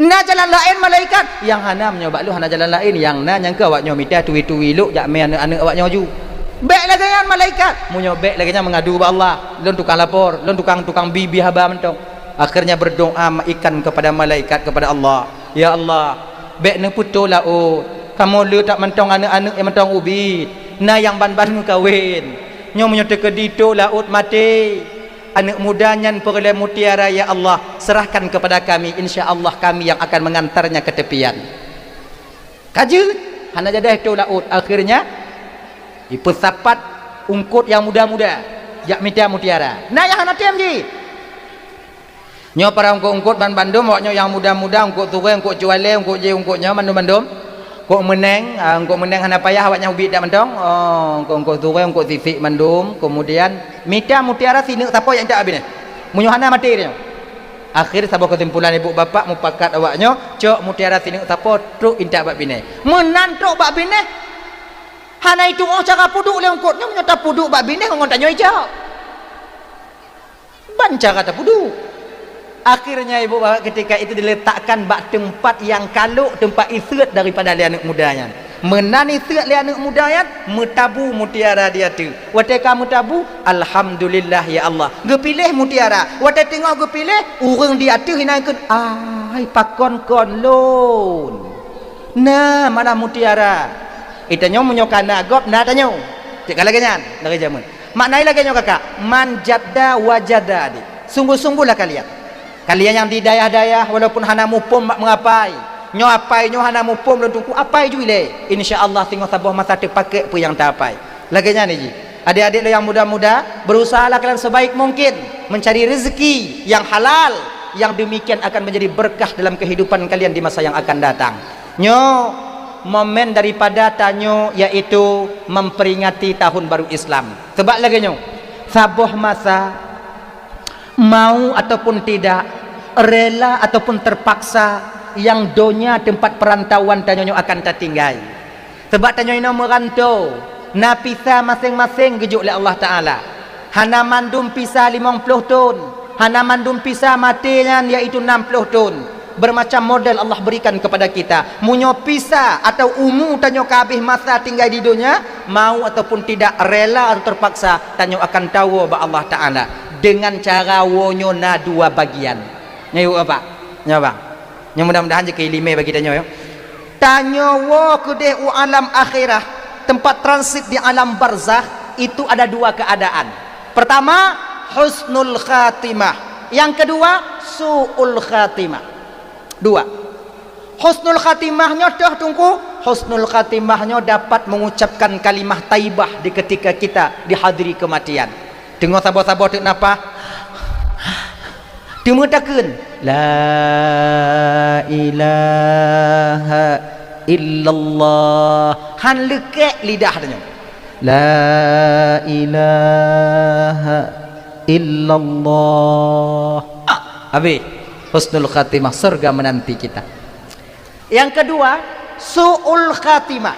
Na jalan lain malaikat yang hana menyoba lu hana jalan lain yang na yang kau awaknyo minta tuwi-tuwi lu jak me anak-anak awaknyo ju. Bek lagi yang malaikat munyo bek lagi yang mengadu kepada Allah lon tukang lapor lon tukang bibi haba mentong akhirnya berdoa ikan kepada malaikat kepada Allah ya Allah bek ne putu laut kamu lu tak mentong anak-anak yang mentong ubit na yang ban-ban kawin nyo munyo tekedito laut mati anak mudanya perle mutiara ya Allah serahkan kepada kami insya-Allah kami yang akan mengantarnya ke tepian kajut hana jadah itu laut akhirnya dipesapat ungkut yang muda-muda jak minta mutiara nah yang hana tem ji nyo para ungkut ban Bandung waknyo yang muda-muda ungkut tuwe ungkut juale ungkut je ungkutnya bandum kok meneng hana payah awaknya ubit dak mentong ungkut tuwe ungkut sisik bandum kemudian minta mutiara sini siapa yang tak habis munyo hana mati dia akhir sabab kesimpulan ibu bapak mupakat awaknyo cok mutiara sini siapa truk intak bab bine menantuk bab bine hana itu cara puduk le ungkutnya menyata puduk bak bini ngon tanyo ijak banca kata puduk akhirnya ibu bapak ketika itu diletakkan bak tempat yang kaluk tempat isret daripada li anak mudanya menani isret li anak mudanya metabu mutiara dia tu wate kamu tabu alhamdulillah ya Allah gepilih mutiara wate tengok gepilih urang dia tu hinakeun ai pakon kon lon nah mana mutiara itanya menyokana gop na tanyo cek lagi nyan dari zaman maknai lagi nyo kakak manjadda wajada di sungguh-sungguhlah kalian yang di dayah-dayah walaupun hana mupum mengapai nyo apai nyo hana mupum dan tungku apai juile insyaallah tengok sabah masa terpakai pu yang tak apai lagi nyan ji adik-adik lo yang muda-muda berusahalah kalian sebaik mungkin mencari rezeki yang halal yang demikian akan menjadi berkah dalam kehidupan kalian di masa yang akan datang nyo momen daripada tanyo yaitu memperingati tahun baru Islam sebab lagi nyo sabuh masa mau ataupun tidak rela ataupun terpaksa yang donya tempat perantauan tanyo akan tertinggal sebab tanyo ino merantau na pisah masing-masing gejuk oleh Allah Taala hana mandum pisah 50 tahun hana mandum pisah matinya yaitu 60 tahun bermacam model Allah berikan kepada kita munyo pisah atau umu tanyo kabeh masa tinggal di dunia mau ataupun tidak rela atau terpaksa tanyo akan tahu ba Allah Taala dengan cara wonyo na dua bagian nyayu apa nyawa yang mudah-mudahan je kelime bagi tanyo yo tanyo wo kedeh alam akhirah tempat transit di alam barzakh itu ada dua keadaan pertama husnul khatimah yang kedua suul khatimah dua husnul khatimahnya dah tunggu husnul khatimahnya dapat mengucapkan kalimah taibah di ketika kita dihadiri kematian tengok sabar-sabar tu napa dimutakeun la ilaha illallah han lekek lidah tanya la ilaha illallah habis husnul khatimah surga menanti kita yang kedua su'ul khatimah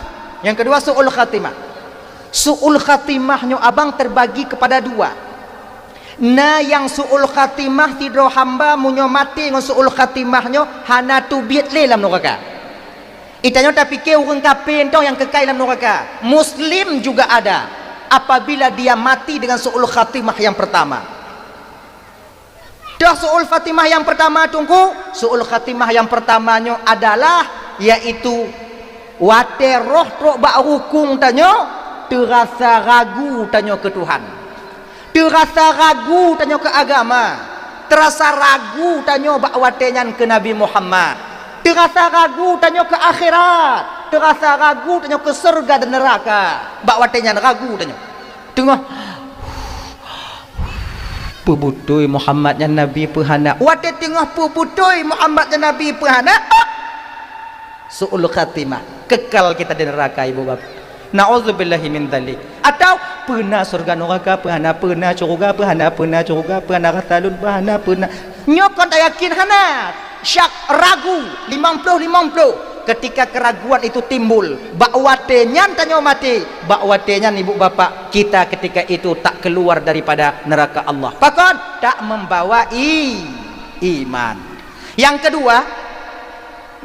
su'ul khatimahnya abang terbagi kepada dua Na yang suul khatimah tidro hamba munyo mati ngon suul khatimahnya hana tubit le dalam neraka. Itanya tapi ke urang kafir tau yang kekal dalam neraka. Muslim juga ada apabila dia mati dengan suul khatimah yang pertama. Dah suul khatimah yang pertama tunggu. Suul khatimah yang pertamanya adalah yaitu wate roh trok bak rukung tanyo terasa ragu tanyo ke Tuhan. Terasa ragu tanyo ke agama, terasa ragu tanyo bak watenyan ke Nabi Muhammad, terasa ragu tanyo ke akhirat, terasa ragu tanyo ke surga dan neraka, bak watenyan ragu tanyo tengah pebutui Muhammadnya Nabi pehana wate tengah pebutui Muhammadnya Nabi pehana suul khatimah kekal kita di neraka ibu bapak. Na'udzubillahi min dzalik. Atau pernah surga neraka, pernah surga, pernah surga, pernah rasalun, pernah nyokon tak yakin hana syak ragu 50-50 ketika keraguan itu timbul bakwatenyan tanyo mati bakwatenyan ibu bapak kita ketika itu tak keluar daripada neraka Allah bahkan tak membawa iman. Yang kedua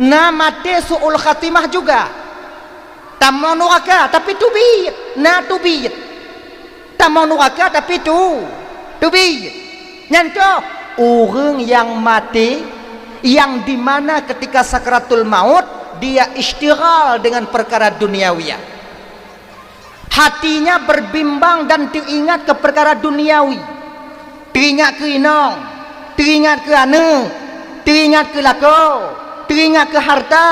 na mati suul khatimah juga tamau neraka tapi tubit na tubit tamau neraka tapi tubit nyanto orang yang mati yang dimana ketika sakratul maut dia istighal dengan perkara duniawiyah, hatinya berbimbang dan teringat ke perkara duniawi, teringat ke inong, teringat ke anak, teringat ke lako, teringat ke harta,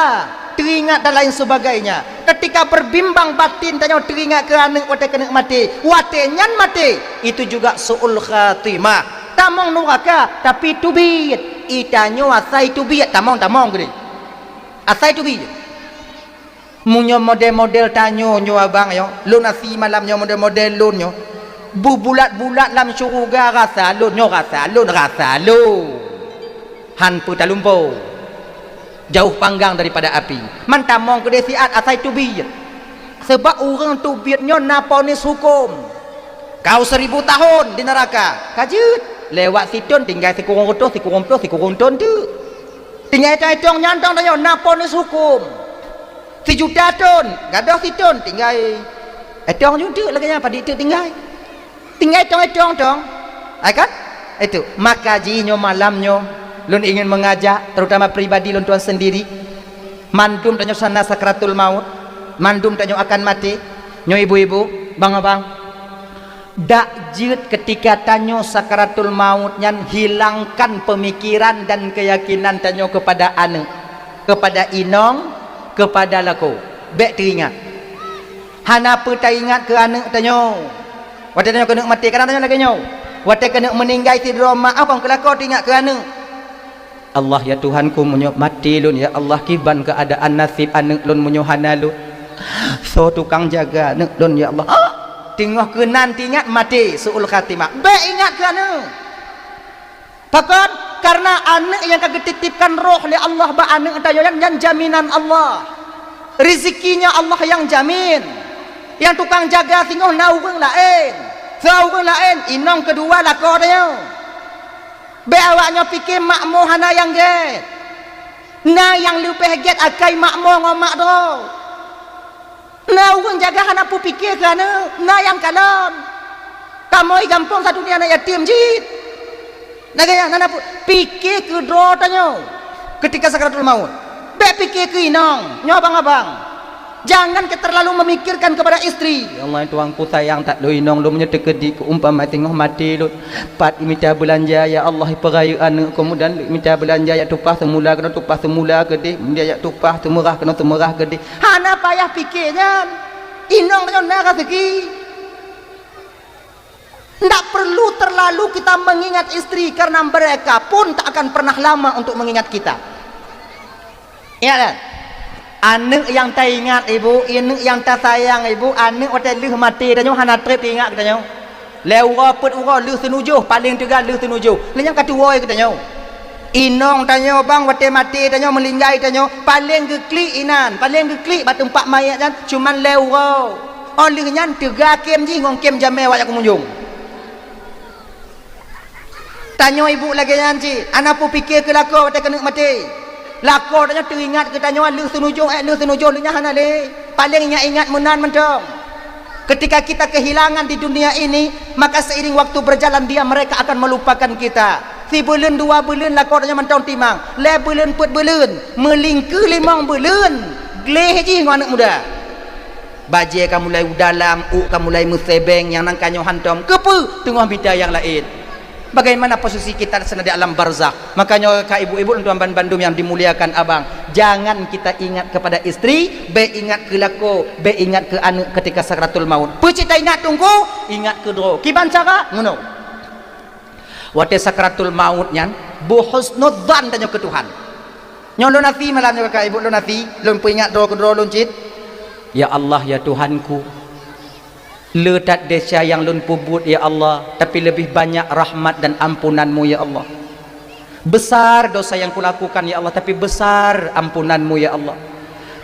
teringat dan lain sebagainya. Ketika berbimbang batin tanya teringat ke anak wate kena mati watenyan mati itu juga suul khatimah tamong neraka tapi tubit itanyo asai tubit tamong gede asai tubit munyo model-model tanyo nyo abang yo lunasi malamnya model-model lunyo bubulat-bulat lam syurga rasa lun rasa han putalumpo jauh panggang daripada api mantamong kedesiat asai tubit sebab orang tubitnya naponis hukum kau 1000 tahun di neraka kajut lewat situn tinggal sikurung ton tu tinggal itu nyantong tanya naponis hukum 1 juta ton gadah situn tinggal etong juga lagi apa di itu tinggal etong kan itu maka jinyo malamnya lun ingin mengajak terutama pribadi lun tuan sendiri mandum tanyo sana sakratul maut mandum tanyo akan mati nyo ibu-ibu bang abang dak jut ketika tanyo sakratul maut nyan hilangkan pemikiran dan keyakinan tanyo kepada anak kepada inong kepada lako bek teringat hana apa ingat ke anak tanyo wate tanyo kena mati kadang tanyo lagi nyo wate kena meninggal tidro maaf kang kelako teringat ke anak Allah ya Tuhanku munyo mati lun ya Allah kiban keadaan nasib anak lun munyo hana lun so tukang jaga anak lun ya Allah tengah kenan ingat mati suul khatimah be ingat ke anak bahkan karena anak yang kagetitipkan roh oleh Allah ba anak tayo yang jaminan Allah rezekinya Allah yang jamin yang tukang jaga singoh naureng lain saureng lain inong kedua lako tayo be awaknya fikir makmo hana yang get na yang lupeh get akai makmo ngomak do na urang jaga hana pu fikir kana na yang kalon kamoi gampang satu dunia na yatim jit na gaya nana pu fikir ke do tanyo ketika sakratul maut be fikir ke inong nyo abang jangan terlalu memikirkan kepada istri ya Allah tuangku sayang tak lo inong lo menyedekedi umpama tengok mati lo pat minta belanja ya Allah peraya anak kemudian minta belanja ya tupah semula kena tupah semula gede dia ya tupah temerah kena temerah gede hana payah fikirnya inong tanyo na rezeki ndak perlu terlalu kita mengingat istri karena mereka pun tak akan pernah lama untuk mengingat kita ya kan anak yang tak ingat ibu, anak yang tak sayang ibu, anak waktu leh mati tanyo hana trip ingat tanyo. Lewa put ura leh senujuh, paling tiga leh senujuh. Lenyang katu woi tanyo. Inong tanyo bang waktu mati tanyo melinggai tanyo, paling geklik inan, paling geklik batu empat mayat kan, cuman lewa. Oh leh nyan tiga kem ji ngong kem jamai wak kumunjung. Tanya ibu lagi nanti, anak pun fikir ke lako kata kena mati. Lako tanya teringat ke tanya lu senuju lu nyahana le. Paling ingat menan mentong. Ketika kita kehilangan di dunia ini, maka seiring waktu berjalan mereka akan melupakan kita. 3 bulan 2 bulan lako tanya mentong timang. 5 bulan 4 bulan, melingku 5 bulan. Gleh je anak muda. Baje kamu mulai dalam, kamu mulai musebeng yang nangkanyo hantom. Kepu tengah bida yang lain. Bagaimana posisi kita di alam barzakh? Makanya kak ibu-ibu tuan Bandung yang dimuliakan abang, jangan kita ingat kepada istri, be ingat ke lako, be ingat ke anak ketika sakratul maut. Pecita ingat tunggu, ingat ke dro. Kiban cara? Ngono. Wate sakratul maut nyan, bu husnudzan tanya ke Tuhan. Nyon lo nafi malamnya kak ibu lo nafi, lo ingat dro ke dro loncit. Ya Allah ya Tuhanku. Letak desa yang lun pubut ya Allah, tapi lebih banyak rahmat dan ampunanmu ya Allah. Besar dosa yang kulakukan ya Allah, tapi besar ampunanmu ya Allah.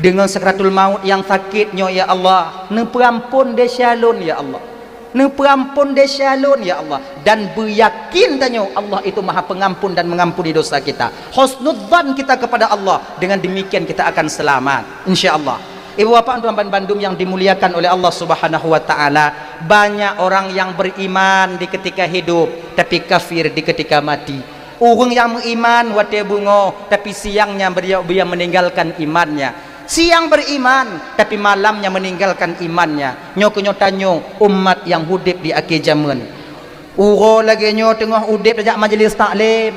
Dengan sakratul maut yang sakitnya ya Allah, neperampun desa lun ya Allah, neperampun desa lun ya Allah. Dan beryakin tanya Allah itu maha pengampun dan mengampuni dosa kita. Husnudzan kita kepada Allah, dengan demikian kita akan selamat insyaallah. Ibu bapak tuan Bandung yang dimuliakan oleh Allah Subhanahu wa taala, banyak orang yang beriman di ketika hidup tapi kafir di ketika mati. Orang yang beriman wate bungo tapi siangnya dia meninggalkan imannya. Siang beriman tapi malamnya meninggalkan imannya. Nyo tanyo umat yang hidup di akhir zaman. Uro lagi nyo tengah hidup tajak majlis taklim,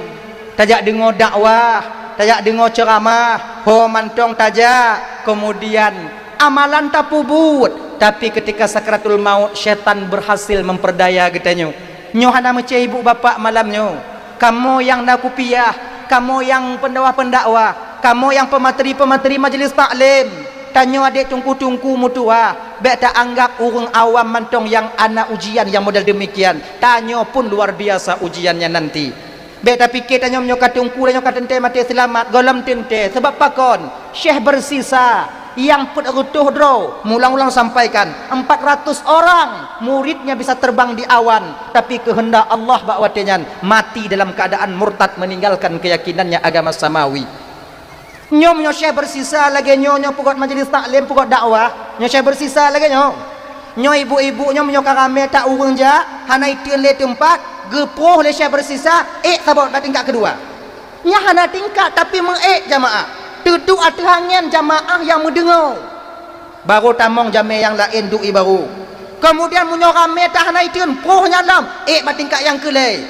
tajak dengar dakwah, tajak dengar ceramah, ho mantong tajak. Kemudian amalan tak pubut, tapi ketika sakratul maut syaitan berhasil memperdaya katanya. Nyo hana mece ibu bapak malamnya. Kamu yang nakupiah, kamu yang pendakwah, kamu yang pemateri majlis taklim. Tanya adik tungku mutua, bek tak anggap orang awam mantong yang anak ujian yang model demikian. Tanya pun luar biasa ujiannya nanti. Beta fikir tanya menyokat tungku dan nyokat tente mati selamat golam tente sebab pakon syekh bersisa yang pun utuh dro mulang-ulang sampaikan 400 orang muridnya bisa terbang di awan, tapi kehendak Allah bakwatenyan mati dalam keadaan murtad meninggalkan keyakinannya agama samawi. Nyom syekh bersisa lagi nyo pokok majlis taklim pokok dakwah nyo syekh bersisa lagi nyo ibu-ibu nyo karame tak urang ja hana itu le tempat gepoh le syekh bersisa sabot tingkat kedua nya hana tingkat tapi jamaah tutu atahangan jamaah yang mendengar baru tamong jame yang lain dui baru kemudian munyo rame tak hana itu poh nyalam tingkat yang kelai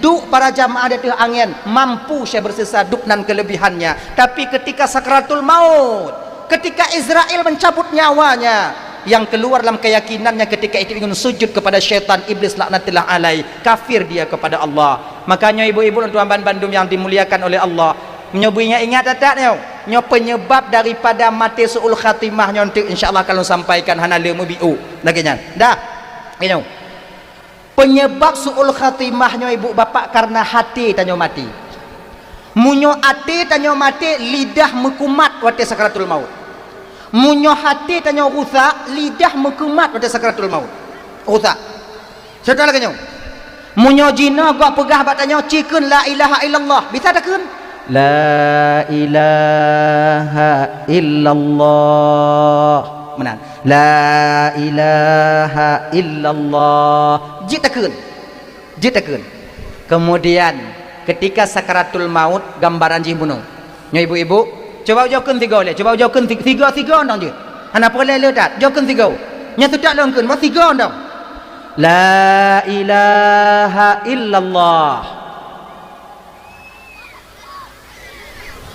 duk para jamaah dia angin mampu syekh bersisa duk nan kelebihannya, tapi ketika sakratul maut, ketika Israel mencabut nyawanya, yang keluar dalam keyakinannya ketika itu ingin sujud kepada syaitan iblis laknatullah alaih, kafir dia kepada Allah. Makanya ibu-ibu dan tuan Bandung yang dimuliakan oleh Allah, menyobuinya ingat tak nyo penyebab daripada mati suul khatimah nyo insyaallah kalau sampaikan hana le mubiu lagi nyan dah nyo penyebab suul khatimah nyo ibu bapak karena hati tanyo mati. Munyo hati tanyo mati lidah mekumat wate sakratul maut. Munyo hati tanya rusak, lidah mekumat pada sakratul maut. Rusak. Contoh lagi nyo. Munyo jina gua pegah bat tanya cikun la ilaha illallah. Bisa tak kun? La ilaha illallah. Menan. La ilaha illallah. Jit tak kun? Jit tak kun? Kemudian ketika sakratul maut gambaran jih bunuh. Nyo ibu-ibu coba jauhkan 3 oleh, coba jauhkan 3 ondang je. Hana boleh letak, jauhkan 3. Nya tu tak longkan, mau 3 ondang. La ilaha illallah.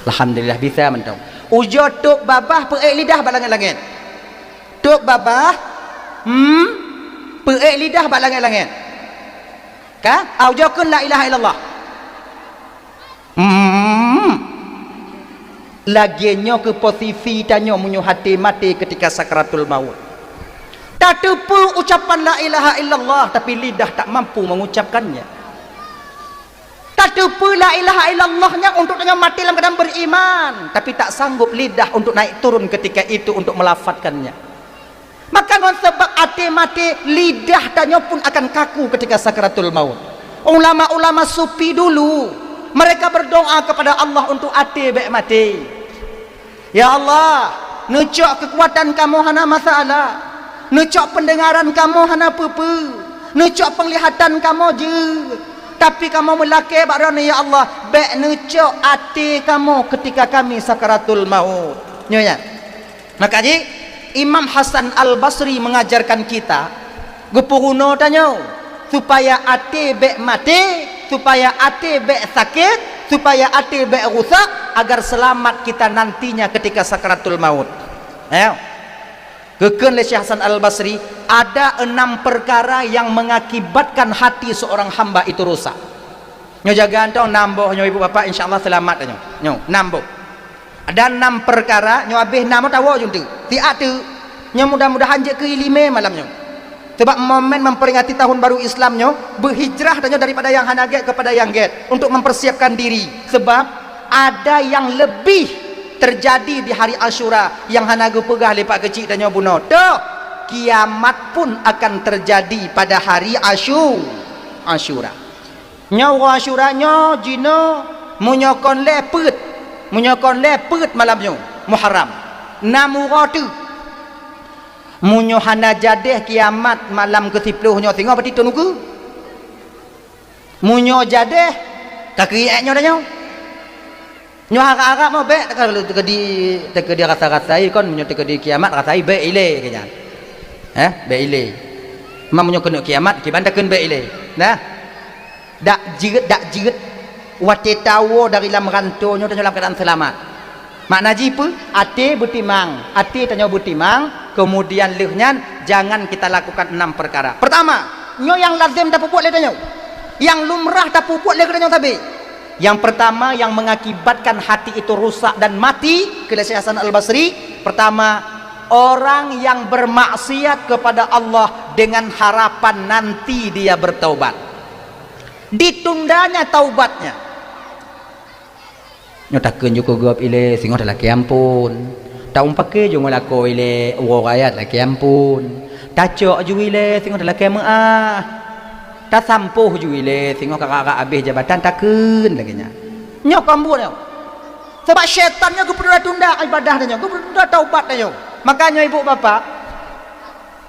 Alhamdulillah bisa mentong. Ujo tuk babah peek lidah bak langit-langit. Tuk babah peek lidah bak langit-langit. Ka? Au jauhkan la ilaha illallah. Laginya ke posisi tanya munyo hati mati ketika sakratul maut. Tak tepu ucapan la ilaha illallah tapi lidah tak mampu mengucapkannya. Tak tepu la ilaha illallahnya untuk tanya mati dalam keadaan beriman, tapi tak sanggup lidah untuk naik turun ketika itu untuk melafatkannya. Maka sebab hati mati lidah tanya pun akan kaku ketika sakratul maut. Ulama-ulama sufi dulu mereka berdoa kepada Allah untuk ati baik mati. Ya Allah, nucuk kekuatan kamu hana masalah, nucuk pendengaran kamu hana apa-apa, nucuk penglihatan kamu je, tapi kamu melaki bakrana ya Allah, baik nucuk ati kamu ketika kami sakaratul maut. Nyonya. Maka ji Imam Hasan Al-Basri mengajarkan kita gupuruno tanyo supaya ati baik mati, supaya ati baik sakit, supaya ati baik rusak, agar selamat kita nantinya ketika sakaratul maut. Ayo. Keken oleh Syekh Hasan Al-Basri, ada 6 perkara yang mengakibatkan hati seorang hamba itu rusak. Nyo jaga antau namboh nyo ibu bapak insyaallah selamat nyo. Nyo namboh. Ada 6 perkara nyo habis namo tawo juntu. Ti atu nyo mudah-mudahan je ke ilime malam nyo. Sebab momen memperingati tahun baru Islamnya berhijrah tanya daripada yang hanaget kepada yang get untuk mempersiapkan diri. Sebab ada yang lebih terjadi di hari Ashura yang hanagu pegah lepak kecil tanya buno. Tuh, kiamat pun akan terjadi pada hari Ashura. Nyawa Ashura nyo jino munyokon lepet malamnya Muharram. Namu rotu munyo hana jadeh kiamat malam ke-10 nyo tengok peti tunuku munyo jadeh kakieknyo dah nyo harap-harap mau baik kalau teka di rasa-rasai kon munyo teka di kiamat rasai baik ile kenya baik ile mam munyo kena kiamat ki bandakeun baik ile nah dak jiget wate tawo dari dalam rantonyo dalam keadaan selamat. Makna jipu ati butimang, ati tanyo butimang, kemudian lehnya jangan kita lakukan 6 perkara. Pertama, nyo yang lazim tak pupuk le tanyo. Yang lumrah tak pupuk le tanyo tabi. Yang pertama yang mengakibatkan hati itu rusak dan mati, kata Syekh Hasan Al-Basri, pertama orang yang bermaksiat kepada Allah dengan harapan nanti dia bertaubat. Ditundanya taubatnya. Nyo takkan juga gop ile singo adalah kiampun taum pakai jo ngalako ile wo ayat la kiampun tacok ju ile singo adalah kiamah ta sampuh ju ile singo kakak habis jabatan takun laginya nyo kambu nyo sebab syaitannya gupura tunda ibadah nyo gupura taubat nyo. Makanya ibu bapak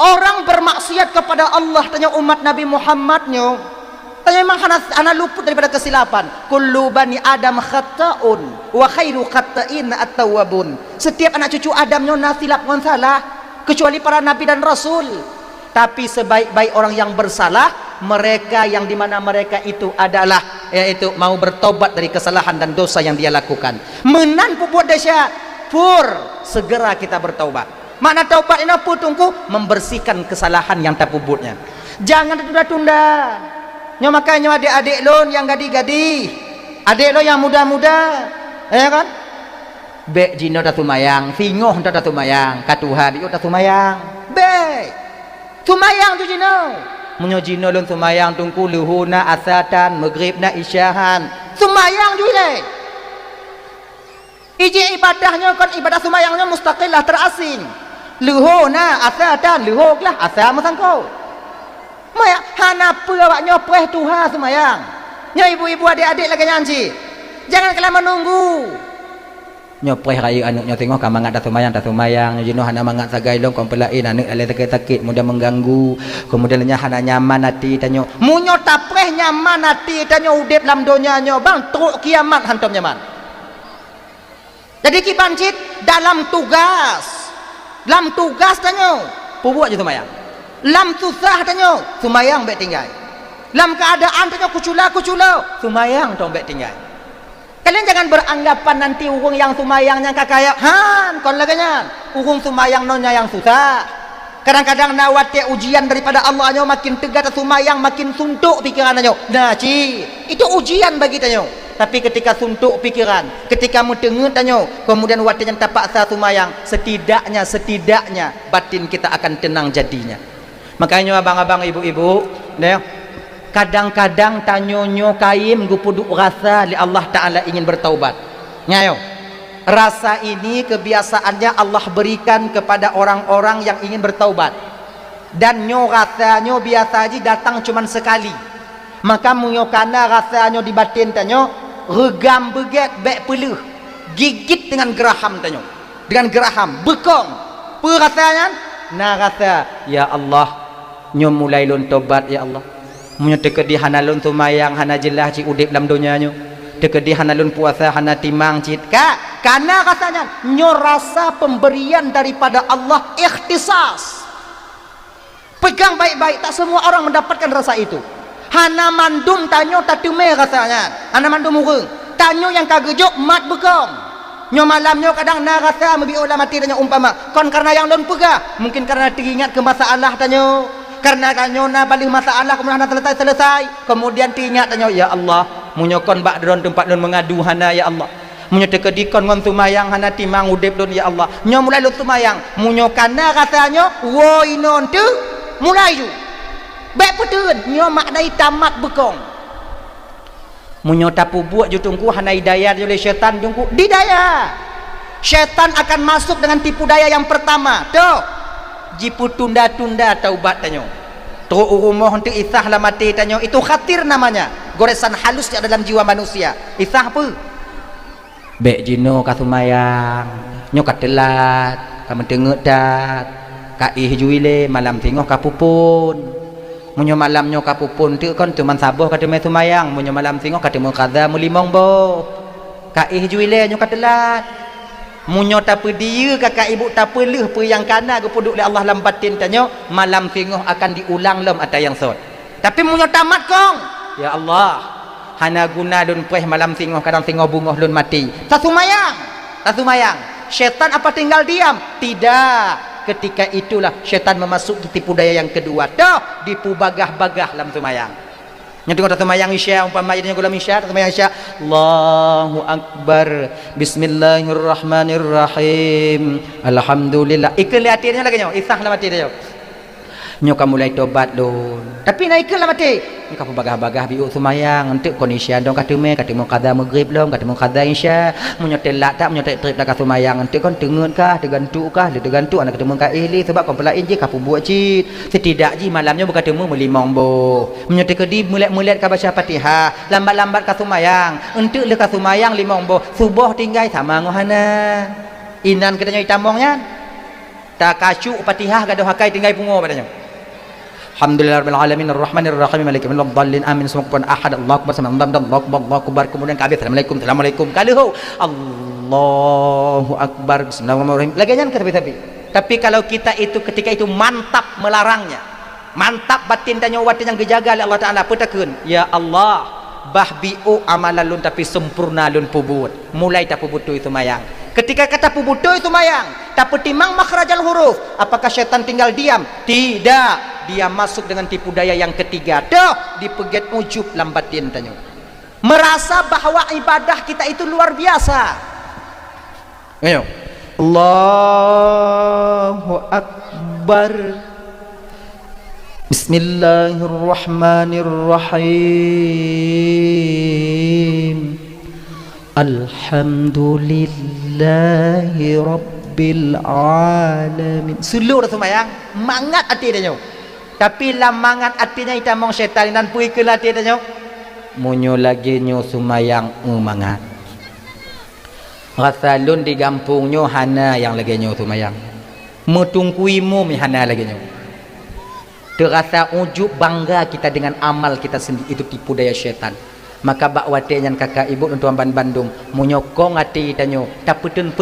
orang bermaksiat kepada Allah tanya umat Nabi Muhammad nyo tanya memang hana luput daripada kesilapan. Kullu bani Adam khata'un wa khairu khata'in at-tawwabun. Setiap anak cucu Adam nyo silap ngon salah kecuali para nabi dan rasul. Tapi sebaik-baik orang yang bersalah mereka yang dimana mereka itu adalah yaitu mau bertobat dari kesalahan dan dosa yang dia lakukan. Menan puput dahsyat pur segera kita bertaubat. Makna taubat ini apa tunggu membersihkan kesalahan yang tak puputnya. Jangan tunda-tunda. Nyo makanya adik-adik lo yang gadi-gadi, adik lo yang muda-muda, ya kan? Bek jino tak tumayang, singoh tak tumayang, katuhan itu tak tumayang. Bek, tumayang tu jino. Munyo jino lo tumayang tungku luhuna asatan, maghribna isyahan, tumayang juga. Iji ibadahnya kan ibadah tumayangnya mustaqillah terasing. Luhuna asatan, luhuklah asal masangkau. Maya hana awak nyopreh Tuhan semayang. Nyo ibu-ibu adik-adik lagi nyanci. Jangan kalian menunggu. Nyopreh rayu anaknya tengok ka mangat semayang nyo jino hana mangat sagai long kompelain anak ale sakit mudah mengganggu. Kemudian hana nyaman hati tanyo. Munyo tapreh nyaman hati tanyo udip dalam donya nyo bang teruk kiamat hantam nyaman. Jadi ki bancit dalam tugas. Dalam tugas tanyo pubuat je semayang. Lam susah tanyo sumayang baik tinggal. Lam keadaan tanyo kucula sumayang tong baik tinggal. Kalian jangan beranggapan nanti urung yang sumayangnya kakaya han kon laganya urung sumayang nonya yang susah. Kadang-kadang nawate ujian daripada Allah nyo makin tegat sumayang makin suntuk pikiran tanyo. Nah itu ujian bagi tanyo. Tapi ketika suntuk pikiran, ketika mendengar tanyo, kemudian watenya tapak sa sumayang, setidaknya batin kita akan tenang jadinya. Makanya abang-abang ibu-ibu kadang-kadang tanyonyo kaim gupuduk rasa li Allah Ta'ala ingin bertaubat nyayo rasa ini kebiasaannya Allah berikan kepada orang-orang yang ingin bertaubat dan nyo rasanya biasa aja datang cuman sekali Maka munyo kana rasanya di batin tanyo regam beget bek peluh gigit dengan geraham tanyo, dengan geraham bekong apa rasanya na rasa ya Allah nyo mulai lun tobat ya Allah munyo tekedi hana lun tumayang hana jelah ci udip dalam dunia nyo tekedi hana lun puasa hana timang cit ka kana rasanya nyo rasa pemberian daripada Allah ikhtisas. Pegang baik-baik, tak semua orang mendapatkan rasa itu. Hana mandum tanyo tatume rasanya. Hana mandum urung. Tanyo yang kagejok mat bekong. Nyo malam nyo kadang na rasa mebi olah mati tanyo umpama. Kon karena yang lon pegah. Mungkin karena teringat ke masalah tanyo. Karena tanyo na balik masalah kemudian hana selesai. Kemudian teringat tanyo ya Allah. Munyo kon bak dron tempat lon mengadu hana ya Allah. Munyo tekedikon ngon tumayang hana timang udip lon ya Allah. Nyo mulai lon tumayang. Munyo kana rasanya wo inon tu mulai tu. Baik betul nyo maknai tamat bekong munyo tapu buat je tunggu hana hidayah oleh syaitan tunggu didaya syaitan akan masuk dengan tipu daya yang pertama tuh jipu tunda-tunda taubat tanyo tu urumoh untuk isah lah mati tanyo itu khatir namanya goresan halus dalam jiwa manusia isah apa bek jino kasumayang nyo katelat kamu tengok dat kaih juile malam tengok kapupun munyo malam nyo kapupun tu kon tu man saboh kata me sumayang munyo malam tengok kata mu kaza mulimong bo kaih juile nyo katelat munyo tape dia kakak ibu tape leh pe yang kana go puduk le Allah lam batin tanyo malam tengok akan diulang lem ada yang sot tapi munyo tamat kong ya Allah hana guna lun preh malam tengok kadang tengok bungoh lun mati tak sumayang syaitan apa tinggal diam tidak. Ketika itulah syaitan memasuki tipu daya yang kedua. Dah dipu bagah-bagah dalam semayang. Yang tengok semayang isya umpama idenya gulam isya, semayang isya. Allahu akbar. Bismillahirrahmanirrahim. Alhamdulillah. Ikal hatinya lagi nyo. Isah lah mati dia. Nyo kamu mulai tobat lun. Tapi nak ikal lah mati. Nyo kamu bagah-bagah biuk semayang. Untuk kondisi dong katume qada maghrib lom, katume qada isya. Munyo telak tak munyo tak trip dak semayang. Untuk kon tengut kah, tergantuk kah, tergantuk anak ketemu ka ihli sebab kon pelain je kapu buat cit. Setidak ji malamnya berkatemu melimong bo. Munyo tekedi mulet-mulet ka baca Fatihah, lambat-lambat ka semayang. Untuk le ka semayang limong bo. Subuh tinggal sama ngohana. Inan katanya itamongnya. Tak kacuk Fatihah gaduh hakai tinggal pungo katanya. Alhamdulillahirabbil alamin arrahmanir rahim maliki yaumiddin dhallin amin sumukun ahad Allahu akbar Allahu akbar kemudian kabeh assalamualaikum kalihu Allahu akbar bismillahirrahmanirrahim lagi nyan tapi kalau kita itu ketika itu mantap melarangnya mantap batin dan nyawatin yang dijaga oleh Allah Taala petakeun ya Allah bahbiu amalalun tapi sempurna lun pubut mulai tak pubutu itu mayang ketika kata pubutu itu mayang tak petimang makhrajal huruf apakah syaitan tinggal diam tidak dia masuk dengan tipu daya yang ketiga dah dipeget ujub lambatin tanyo merasa bahwa ibadah kita itu luar biasa ayo Allahu akbar bismillahirrahmanirrahim alhamdulillahi rabbil alamin seluruh semayang mangat hati tanyo tapi lamangan artinya itamong syaitan dan pui ke latih tanya munyo lagi nyo sumayang mangat rasa lun di kampung nyo hana yang lagi nyo sumayang metungkuimu mi hana lagi nyo terasa ujub bangga kita dengan amal kita sendiri itu tipu daya syaitan maka bakwate yang kakak ibu untuk Tuan Bandung munyokong hati tanyo tak petun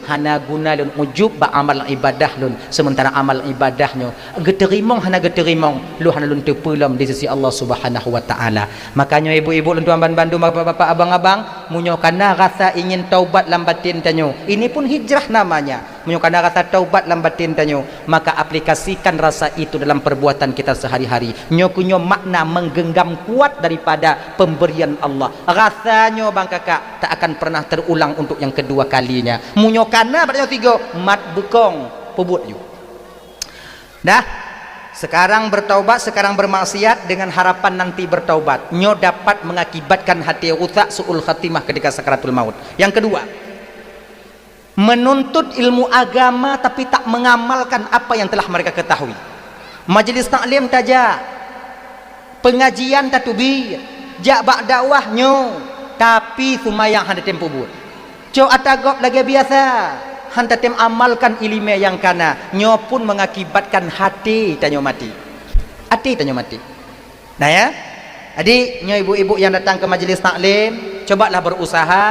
hana guna lun ujub ba amal ibadah lun sementara amal ibadahnya geterimong hana geterimong lu hana lun tepulom di sisi Allah Subhanahu wa taala makanya ibu-ibu lun Tuan Bandung bapak-bapak abang-abang munyokana rasa ingin taubat lambatin tanyo ini pun hijrah namanya munyokana rasa taubat lambatin tanyo maka aplikasikan rasa itu dalam perbuatan kita sehari-hari nyokunyo makna menggenggam kuat daripada pemberian Allah rasanya bang kakak tak akan pernah terulang untuk yang kedua kalinya munyokana pada tiga mat bekong pebut you dah sekarang bertaubat sekarang bermaksiat dengan harapan nanti bertaubat nyo dapat mengakibatkan hati rusak suul khatimah ketika sakaratul maut yang kedua menuntut ilmu agama tapi tak mengamalkan apa yang telah mereka ketahui majelis taklim taja pengajian tatubir jak bak dakwahnya tapi sumayang handa tempo buat cok atagop lagi biasa handa tem amalkan ilmu yang kana nyo pun mengakibatkan hati tanyo mati nah ya adik nyo ibu-ibu yang datang ke majlis taklim cobalah berusaha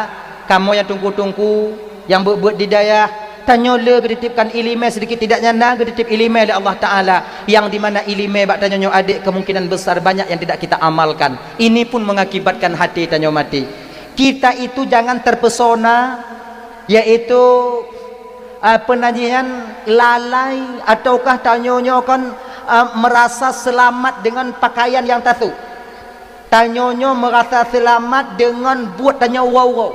kamu yang tunggu-tunggu yang buat di daya tanyo le geditipkan ilmu sedikit tidaknya na geditip ilmu oleh Allah Ta'ala yang dimana ilmu bak tanyo adik kemungkinan besar banyak yang tidak kita amalkan ini pun mengakibatkan hati tanyo mati kita itu jangan terpesona yaitu penyajian lalai ataukah tanyonyo kan merasa selamat dengan pakaian yang tasu tanyonyo merasa selamat dengan buat tanyo wow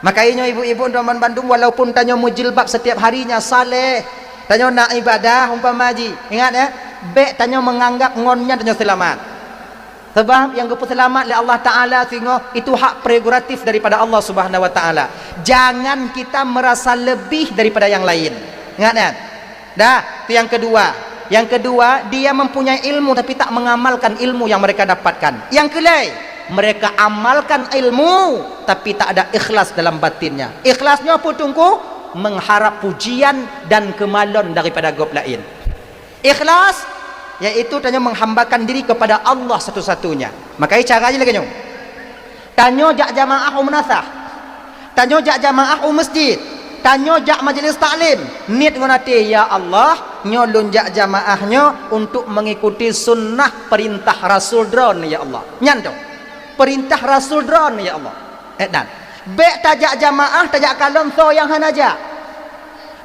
makanya ibu-ibu Doman Bandung walaupun tanyo mujilbab setiap harinya saleh tanyo nak ibadah umpama haji ingat ya bek tanyo menganggap ngonnya tanyo selamat sebab yang gepu selamat oleh Allah Ta'ala sehingga itu hak prerogatif daripada Allah Subhanahu Wa Ta'ala jangan kita merasa lebih daripada yang lain ingat kan dah itu yang kedua dia mempunyai ilmu tapi tak mengamalkan ilmu yang mereka dapatkan yang kelai mereka amalkan ilmu tapi tak ada ikhlas dalam batinnya ikhlasnya apa tunggu mengharap pujian dan kemalon daripada gob lain ikhlas yaitu tanya menghambakan diri kepada Allah satu-satunya makanya caranya lagi nyong tanyo jak jamaah menasah tanyo jak jamaah masjid tanyo jak majlis taklim niat ngonate ya Allah nyolun jak jamaahnya untuk mengikuti sunnah perintah Rasul dron ya Allah nyanto perintah Rasul dron ya Allah dan bek tajak jamaah tajak kalon so yang hanaja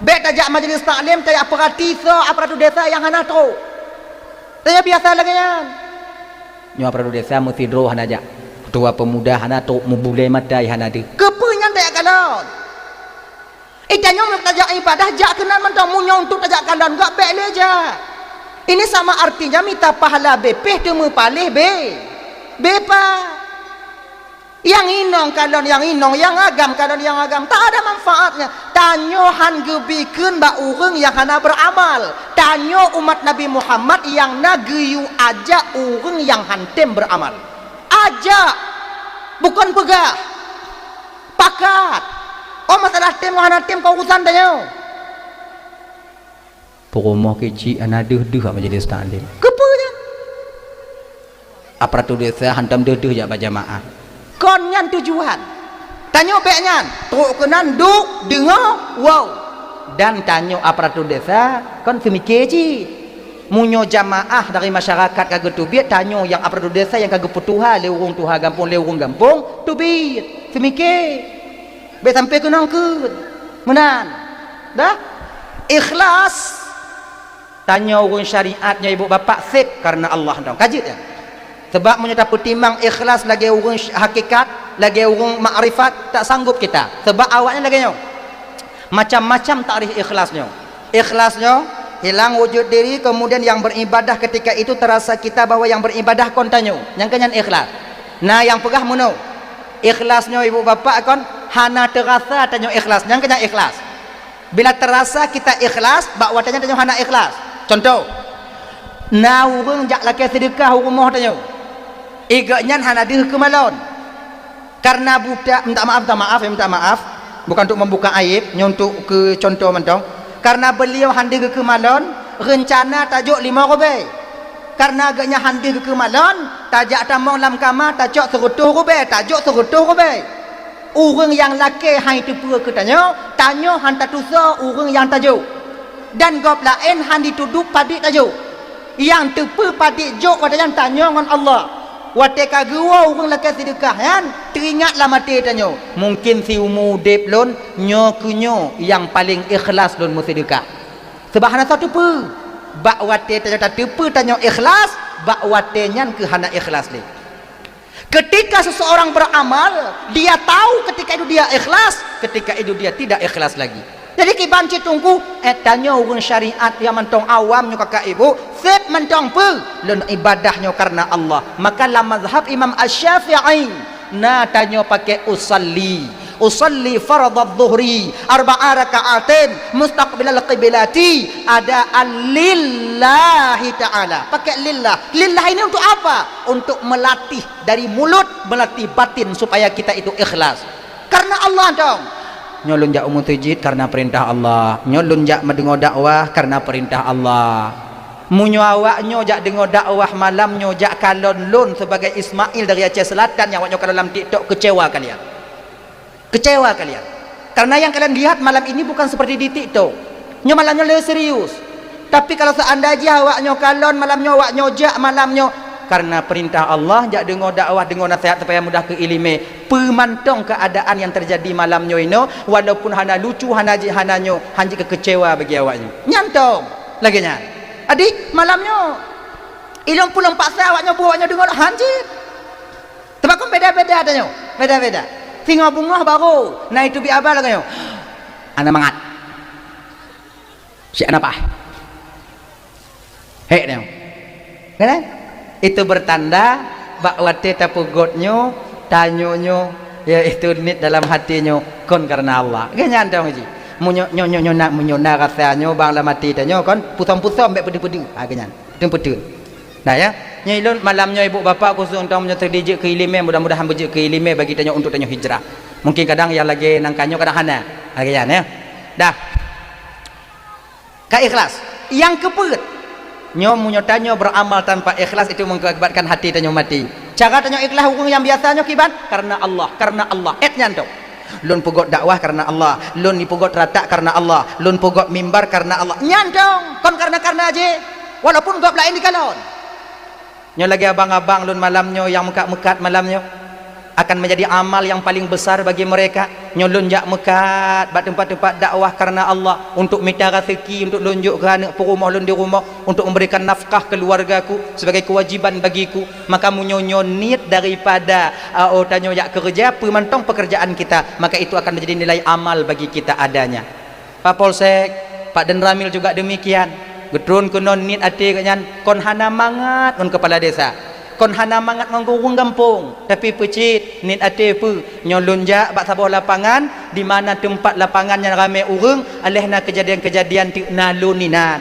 bek tajak majlis taklim tajak perhati so aparatur desa yang hana tu tanya biasa lagi kan nyo aparatur desa mesti droh hanaja ketua pemuda hana tu mubule matai hana di kepenyan tajak kalon itanyo tajak ibadah jak kenal mentang munyo untuk tajak kalon gak bek leja ini sama artinya minta pahala BP temu palih B pa yang inong kalon yang inong yang agam kalon yang agam tak ada manfaatnya tanyo han gebikeun ba urang yang hana beramal tanyo umat Nabi Muhammad yang nageyu aja urang yang hantem beramal aja bukan pegah pakat masalah tem hana tem kau urusan tanyo pokoknya kecil anak deh majelis taklim kepunya aparatur desa hantam deh ya berjamaah konyan tujuan tanyo beknya truk kenan duk dengar wow dan tanyo aparatur desa kon semikir ji munyo jamaah dari masyarakat kagak tubit tanyo yang aparatur desa yang kagak putuha leurung tuha gampung tubit semikir be sampai kenang ke menan dah ikhlas tanya urun syariatnya ibu bapak sip karena Allah dong kajit ya sebab menyatakan petimbang ikhlas lagi urun hakikat lagi urun makrifat tak sanggup kita sebab awaknya lagi nyong macam-macam takrif ikhlasnya hilang wujud diri kemudian yang beribadah ketika itu terasa kita bahwa yang beribadah kontanyo yang kenyan ikhlas nah yang pegah muno ikhlasnya ibu bapak kon hana terasa tanyo ikhlas yang kenyan ikhlas bila terasa kita ikhlas bak watanya tanyo hana ikhlas contoh nah urang jak laki sedekah rumah tanyo igaknya hana dih kemalon karena budak minta maaf bukan untuk membuka aib untuk ke contoh mentong karena beliau handi ke kemalon rencana tajuk 5 rubai karena agaknya handi ke kemalon tajak tamong lam kamar tajuk 100 rubai tajuk 100 rubai urang yang laki hai tepu ke tanyo hanta tusa urang yang tajuk dan gob lain handi tuduk padik tajuk yang tepu padik jok yang tanyo ngan Allah wate kagua urang laki sedekah kan teringatlah mati tanyo mungkin si umudip lon nyo yang paling ikhlas lon mu sedekah sebab hana satu pe bak wate tanyo tepu tanyo ikhlas bak wate nyan ke hana ikhlas le ketika seseorang beramal dia tahu ketika itu dia ikhlas ketika itu dia tidak ikhlas lagi jadi kibanci tunggu tanyo urang syariat yang mentong awam nyo kakak ibu sip mentong pe lon ibadahnya karena Allah maka la mazhab Imam Asy-Syafi'i na tanyo pakai usalli usalli fardadh dhuhri arba'a raka'atin mustaqbilal qiblati ada lillahi ta'ala. Pakai lillah. Lillah ini untuk apa? Untuk melatih dari mulut, melatih batin supaya kita itu ikhlas. Karena Allah dong. Nyolun jak umum tujid karena perintah Allah. Nyolun jak mendengar dakwah karena perintah Allah. Munyo awaknyo jak dengar dakwah malamnyo jak kalon lun sebagai Ismail dari Aceh Selatan yang awaknyo kalau dalam TikTok kecewa kalian. Kecewa kalian. Karena yang kalian lihat malam ini bukan seperti di TikTok. Nyo malamnyo lebih serius. Tapi kalau seandainya awaknyo kalon malamnyo awaknyo jak malamnyo karena perintah Allah jak dengar dakwah dengar nasihat supaya mudah ke ilmu pemantong keadaan yang terjadi malamnyo ini walaupun hana lucu hana hananyo hanji kekecewa bagi awaknyo nyantong lagi nya adik malamnyo ilmu pulang paksa awaknyo buatnya dengar hanji tebak beda-beda adanya beda-beda tinggal bunga baru nah itu bi abal lagi ana mangat si ana apa hei dia kan itu bertanda bahwa teta pugotnyo tanyonyo ya itu nit dalam hatinya kon karena Allah ganyan dong ji munyo nak munyona rasanya bang la mati tanyo kon putom-putom mbek pedi-pedi ganyan pedeng-pedeng nah ya nyilun malamnya ibu bapa kusung tong menyo terdidik ke ilmu mudah-mudahan berjik ke ilmu bagi tanyo untuk tanyo hijrah mungkin kadang yang lagi nangkanyo kadang hana ganyan ya dah ka ikhlas yang kepet nyo munyo tanyo beramal tanpa ikhlas itu mengakibatkan hati tanyo mati. Cara tanyo ikhlas hukum yang biasanya kibat karena Allah etnya tok. Lun pugot dakwah karena Allah, lun dipugot rata karena Allah, lun pugot mimbar karena Allah. Nyantong kon karena aja. Walaupun gak lain di kalon. Nyo lagi abang-abang lun malamnyo yang mekat-mekat malamnyo akan menjadi amal yang paling besar bagi mereka. Nyolun jak mekat bat tempat-tempat dakwah karena Allah untuk minta rezeki untuk lunjuk ke anak rumah lun di rumah untuk memberikan nafkah keluargaku sebagai kewajiban bagiku maka munyonyo nit daripada tanyo jak kerja pemantong pekerjaan kita maka itu akan menjadi nilai amal bagi kita adanya. Pak Polsek Pak Denramil juga demikian gedrun kunon nit ati kanyan kon hana mangat non kepala desa kon hana mangat ngurung kampung tapi pecit nit ate pu nyolun jak bak sabuh lapangan di mana tempat lapangan yang ramai urang alehna kejadian-kejadian ti naluninan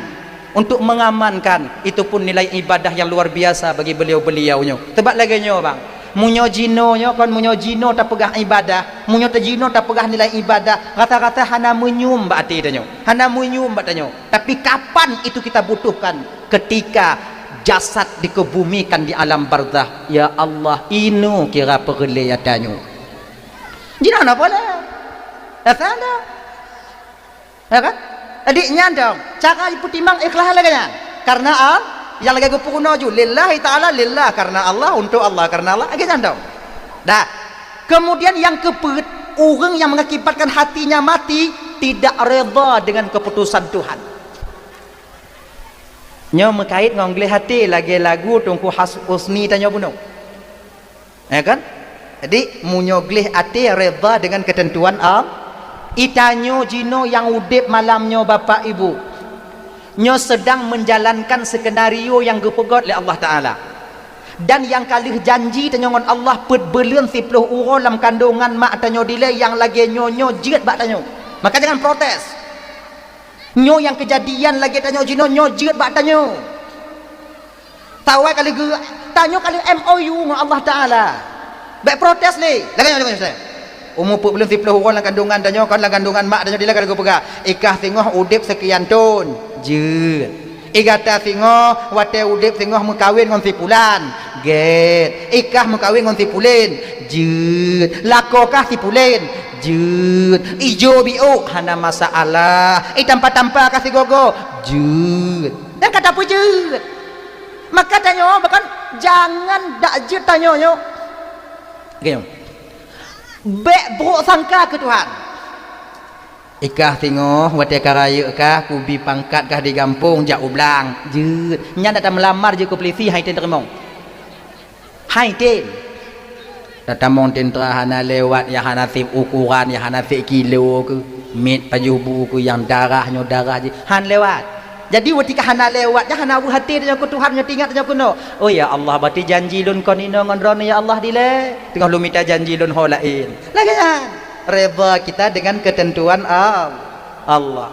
untuk mengamankan itu pun nilai ibadah yang luar biasa bagi beliau-beliaunya tebak lagi nyo bang munyo jino nyo kon munyo jino tak pegah ibadah munyo te jino tak pegah nilai ibadah kata-kata hana menyum bak ati tanyo hana menyum bak tanyo tapi kapan itu kita butuhkan ketika jasad dikebumikan di alam barzah ya Allah inu kira perlihatannya jina apa lah ada ya kan adiknya dong cara putimang ikhlas lagi kan karena yang lagi kupuno ju lillahi ta'ala lillah karena Allah untuk Allah karena Allah lagi dong dah kemudian yang kepet orang yang mengakibatkan hatinya mati tidak reda dengan keputusan Tuhan nyo mengkait ngongleh hati lagi lagu tungku husni tanyo bunuh ya kan jadi munyo gleh hati reda dengan ketentuan itanyo jino yang udip malamnyo bapak ibu nyo sedang menjalankan skenario yang gepegot oleh Allah Ta'ala dan yang kalih janji tanyo ngon Allah pet belian 10 orang dalam kandungan mak tanyo dile yang lagi nyo jeet bak tanyo maka jangan protes nyo yang kejadian lagi tanyo jino nyo jeut bak tanyo tawai kali ge tanyo kali MOU dengan Allah Taala baik protes le lagi nyo umur put belum 10 orang dalam kandungan tanyo kan dalam kandungan mak tanyo dila kali go pegah ikah tengah udip sekian tahun jeut igata tengah wate udip tengah mengkawin dengan si pulan get ikah mengkawin dengan si pulin jeut lakokah si pulin jut ijo biuk hana masalah tanpa kasih gogo jut dan kata apa jut maka tanyo bahkan jangan dak jut tanyo nyo gini be buruk sangka ke Tuhan ikah tengok wate karaya kah kubi pangkat kah di kampung jak ublang jut nya datang melamar je ke polisi hai ten terima hai ten datang monten hana lewat ya hana tip ukuran ya hana tip kilo ke mit pajuh buku yang darahnya darah je han lewat jadi ketika hana lewat ya hana bu hati dengan Tuhan nya tingat nya kuno oh ya Allah berarti janji lun kon ino ngon ron ya Allah dile tengah lu minta janji lun ho lain lagi kan Reda kita dengan ketentuan Allah.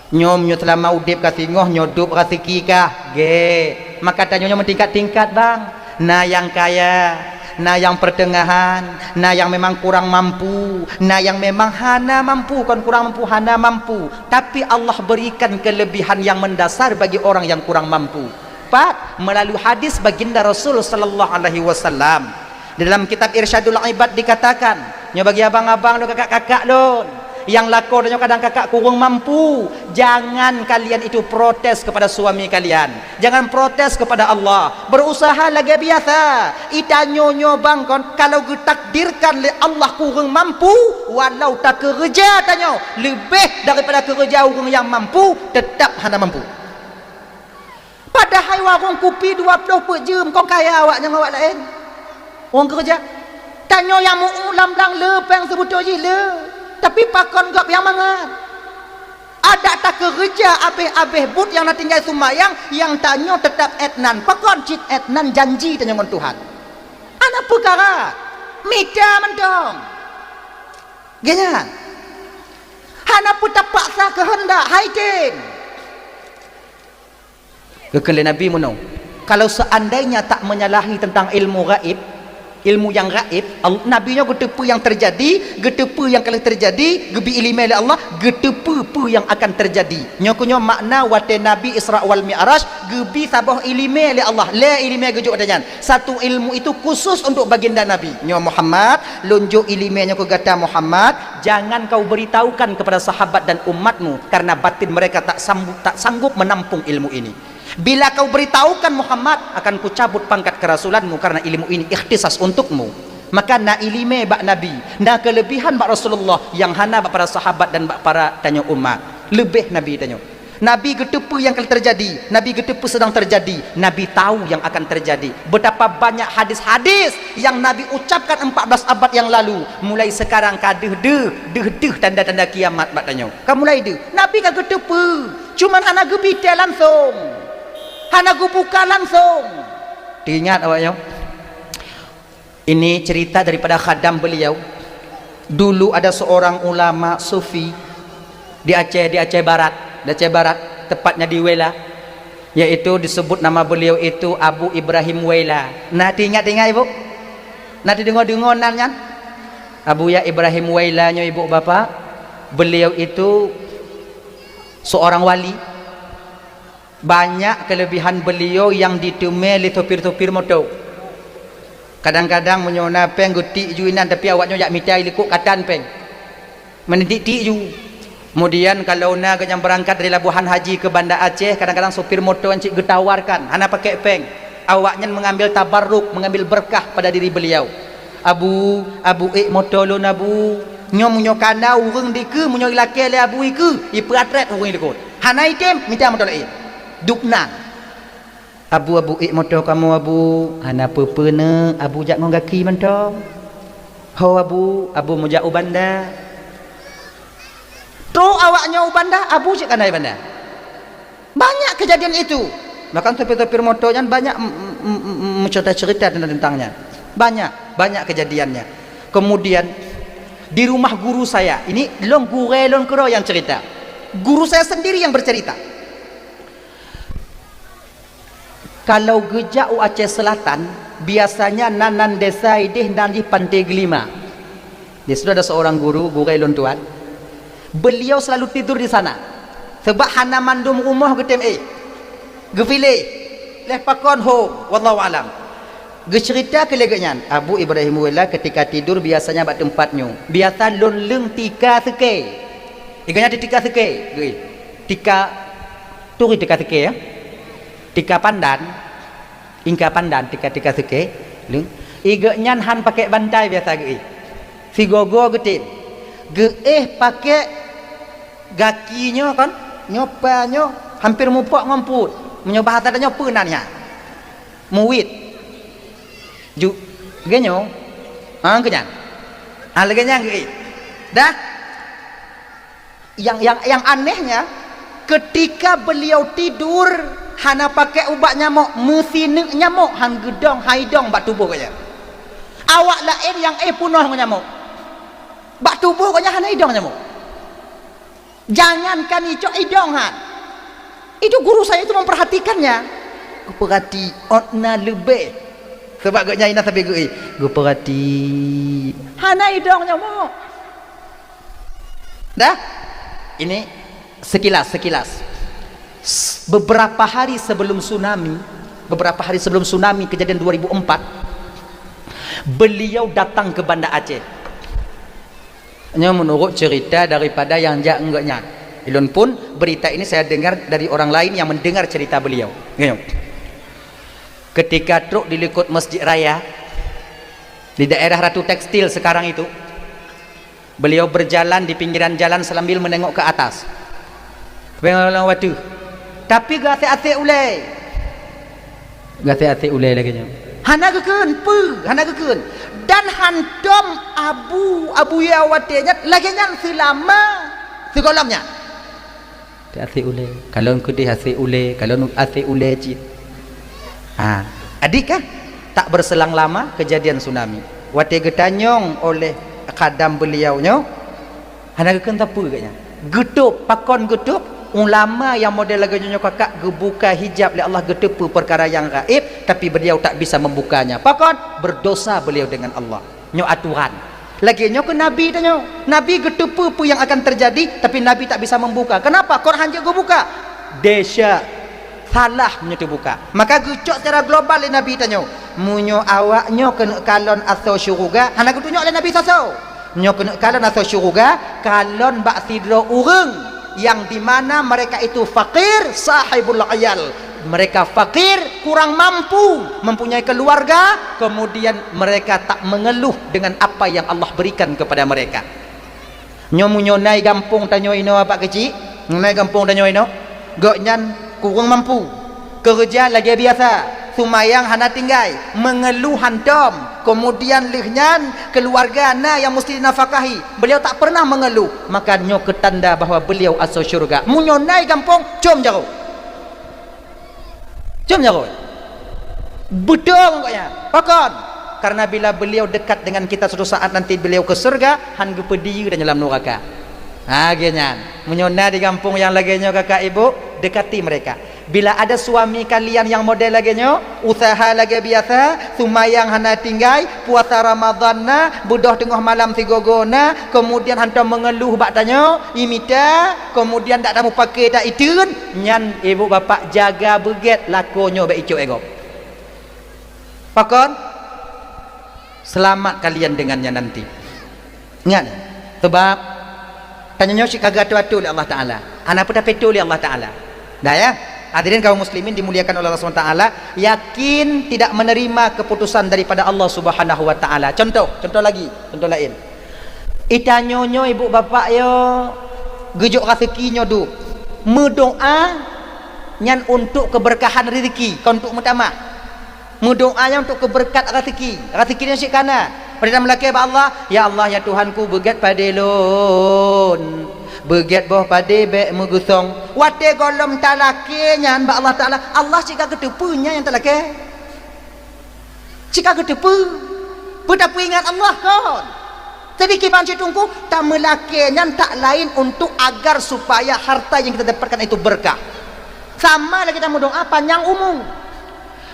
Nyom nyo telah mau dip kasih ngoh nyodup rezeki kah? Ge. Maka tanya nyo mentingkat-tingkat bang. Nah yang kaya, nah yang pertengahan, nah yang memang kurang mampu, nah yang memang hana mampu, kan kurang mampu, hana mampu. Tapi Allah berikan kelebihan yang mendasar bagi orang yang kurang mampu. Pak, melalui hadis baginda Rasul sallallahu alaihi wasallam. Dalam kitab Irsyadul Ibad dikatakan, nyo bagi abang-abang dan kakak-kakak lon, yang lakor dan kadang kakak kurang mampu, jangan kalian itu protes kepada suami kalian, jangan protes kepada Allah, berusaha lagi biasa. Itanyo nyo bang kon, kalau ditakdirkan oleh Allah kurang mampu, walau tak kerja tanyo lebih daripada kerja orang yang mampu, tetap hana mampu. Padahal warung kopi 20 jam kau kaya awak jangan awak lain. Orang kerja tanyo yang mau ulam lang lepeng sebuto je le. Tapi pakon gap yang mangat. Ada tak kerja abeh-abeh but yang nak tinggal sumayang, yang tanyo tetap etnan. Pakon cik etnan janji tanyo dengan Tuhan. Anak perkara mita mentong. Ganya. Hana pun tak paksa kehendak haitin. Kekele Nabi menong. Kalau seandainya tak menyalahi tentang ilmu gaib, ilmu yang gaib, Nabi nya getepu yang terjadi, getepu yang kali terjadi, gebi ilmu oleh Allah, getepu yang akan terjadi. Nyokunyo makna wate Nabi Isra wal Mi'raj, gebi sabah ilmu oleh Allah. Le ilmu gejuk adanyan. Satu ilmu itu khusus untuk baginda Nabi. Nyo Muhammad, lunjuk ilmunya ke gata Muhammad, jangan kau beritahukan kepada sahabat dan umatmu karena batin mereka tak sanggup menampung ilmu ini. Bila kau beritahukan Muhammad, akan ku cabut pangkat kerasulanmu karena ilmu ini ikhtisas untukmu. Maka na ilime bak Nabi, na kelebihan bak Rasulullah yang hana bak para sahabat dan bak para tanya umat. Lebih Nabi tanya. Nabi getepu yang akan terjadi, Nabi getepu sedang terjadi, Nabi tahu yang akan terjadi. Betapa banyak hadis-hadis yang Nabi ucapkan 14 abad yang lalu. Mulai sekarang kadeh tanda-tanda kiamat bak tanya. Kamu mulai deh. Nabi kan getepu, cuman hana gebite langsung. Hana gu buka langsung. Diingat awaknya. Ini cerita daripada khadam beliau. Dulu ada seorang ulama sufi di Aceh Barat, tepatnya di Wela, yaitu disebut nama beliau itu Abu Ibrahim Wela. Nah, ingat ibu? Nanti dengar nanya. Abu ya Ibrahim Wela nya ibu bapak. Beliau itu seorang wali. Banyak kelebihan beliau yang ditemui oleh topir-topir motor. Kadang-kadang menyona peng gutik juinan tapi awaknya jak mitai likuk katan peng. Mendidik ju. Kemudian kalau nak yang berangkat dari Labuhan Haji ke Banda Aceh, kadang-kadang sopir motor encik getawarkan, hana pakai peng. Awaknya mengambil tabarruk, mengambil berkah pada diri beliau. Abu motor lo nabu. Nyo kana urang dike, munyo laki le abu iku, ipu atret urang dikut. Hana item minta motor lain. Dukna abu motor kamu abu hana pepena abu jak ngong kaki mentong ho abu mujak ubanda tu awaknya ubanda abu cik kanai banda. Banyak kejadian itu. Bahkan topir-topir motornya banyak mencerita tentangnya. Banyak kejadiannya. Kemudian di rumah guru saya, ini long kero yang cerita. Guru saya sendiri yang bercerita. Kalau gejau Aceh Selatan, biasanya nanan desa idih nanti Pantai Gelima. Dia sudah ada seorang guru Elon Tuan. Beliau selalu tidur di sana. Sebab hana mandum rumah getem gefile leh pakon ho wallahu alam. Gecerita keleganya Abu Ibrahim Wela ketika tidur biasanya bak tempatnya. Biasa lon leng tika seke. Iganya tika seke. Tika turi tika seke ya. Tika pandan, ingka pandan, tika seke, leng. Iga nyan pakai bantai biasa ge. Si gogo getin, pakai gakinya kan, nyopanyo hampir mupok ngomput, menyoba hata danyo punannya, muwit, genyo, kenyan, genyan ge. Dah, yang anehnya, ketika beliau tidur hana pakai ubat nyamuk, mesin nyamuk han gedong haidong bak tubuh kaya. Awak lain yang punah nyamuk. bak tubuh kau hana idong nyamuk. Jangankan icok idong han. Itu guru saya itu memperhatikannya. Gue perhati otna lebih. Sebab gue nyanyi tapi gue perhati hana idong nyamuk. Dah? Ini sekilas. Beberapa hari sebelum tsunami kejadian 2004, beliau datang ke Banda Aceh. Ini menurut cerita daripada yang enggaknya. Ilun pun berita ini saya dengar dari orang lain yang mendengar cerita beliau. Ketika truk dilekut Masjid Raya di daerah Ratu Tekstil sekarang itu, beliau berjalan di pinggiran jalan sambil menengok ke atas. Tapi gate-ate ulai. Gate-ate ulai lagi nya. Hana gekeun. Dan hantom abu ya watenya lagi nya selama sekolomnya. Ate ulai. Kalau ku di ate ulai, kalau ate ulai cit. Adik kah? Tak berselang lama kejadian tsunami. Wate getanyong oleh kadam beliau nyo. Hana gekeun tapu katnya. Getup, pakon getup. Ulama yang model lagunya kakak gebuka hijab oleh Allah getepu perkara yang gaib, tapi beliau tak bisa membukanya. Pakon berdosa beliau dengan Allah. Nyo aturan. Lagi nyo ke Nabi tanya. Nabi getepu apa yang akan terjadi, tapi Nabi tak bisa membuka. Kenapa? Quran je buka. Desya salah menyo buka. Maka gucok secara global oleh Nabi tanya. Munyo awaknyo kena kalon atau syurga. Hana gutunyo oleh Nabi sasau. Nyo kena kalon atau syurga, kalon bak sidro urang yang dimana mereka itu fakir, sahibul ayal, mereka fakir, kurang mampu, mempunyai keluarga, kemudian mereka tak mengeluh dengan apa yang Allah berikan kepada mereka. Nyomunyo nai gampung tanyo ino apa kecil, nai gampung tanyo ino, goknyan kurang mampu, kerja lagi biasa, sumayang hana tinggai, mengeluh hantom, kemudian lihnya keluarga na yang mesti dinafkahi. Beliau tak pernah mengeluh, maka nyo ketanda bahawa beliau asal syurga. Munyo nai gampung com jaro bedong koknya pakon. Karena bila beliau dekat dengan kita suatu saat nanti beliau ke surga, han gepedi dan dalam neraka. Akhirnya munyo na di kampung yang lagi nyo kakak ibu dekati mereka. Bila ada suami kalian yang model lagi nyo, usaha lagi biasa, sumayang hana tinggai, puasa Ramadan na, budoh tengah malam tigogona, kemudian hantar mengeluh bak tanyo, imita, kemudian tak tahu pakai tak itun, nyan ibu bapak jaga beget lakonyo bak icuk ego. Pakon, selamat kalian dengannya nanti. Ingat, sebab tanya nyo si kagak tu oleh Allah Taala, anak pun dapat oleh Allah Taala. Dah ya. Hadirin kaum muslimin dimuliakan oleh Allah SWT, yakin tidak menerima keputusan daripada Allah Subhanahu wa taala. Contoh lain. Itanyonyo ibu bapak yo gejuk rezekinyo du. Mendoa nyan untuk keberkahan rezeki, kau untuk mutamah. Mendoanya untuk keberkat rezeki. Rezekinya si kana. Pada melaki Allah, ya Allah ya Tuhanku begat padelon. Begiat boh pade be megusong wate golom talake nyan ba Allah Taala. Allah cika ketepunya yang talake, cika ketepu betapu ingat Allah kon. Jadi kipan citungku tak melake nyan tak lain untuk agar supaya harta yang kita dapatkan itu berkah. Sama lagi kita berdoa panjang umur.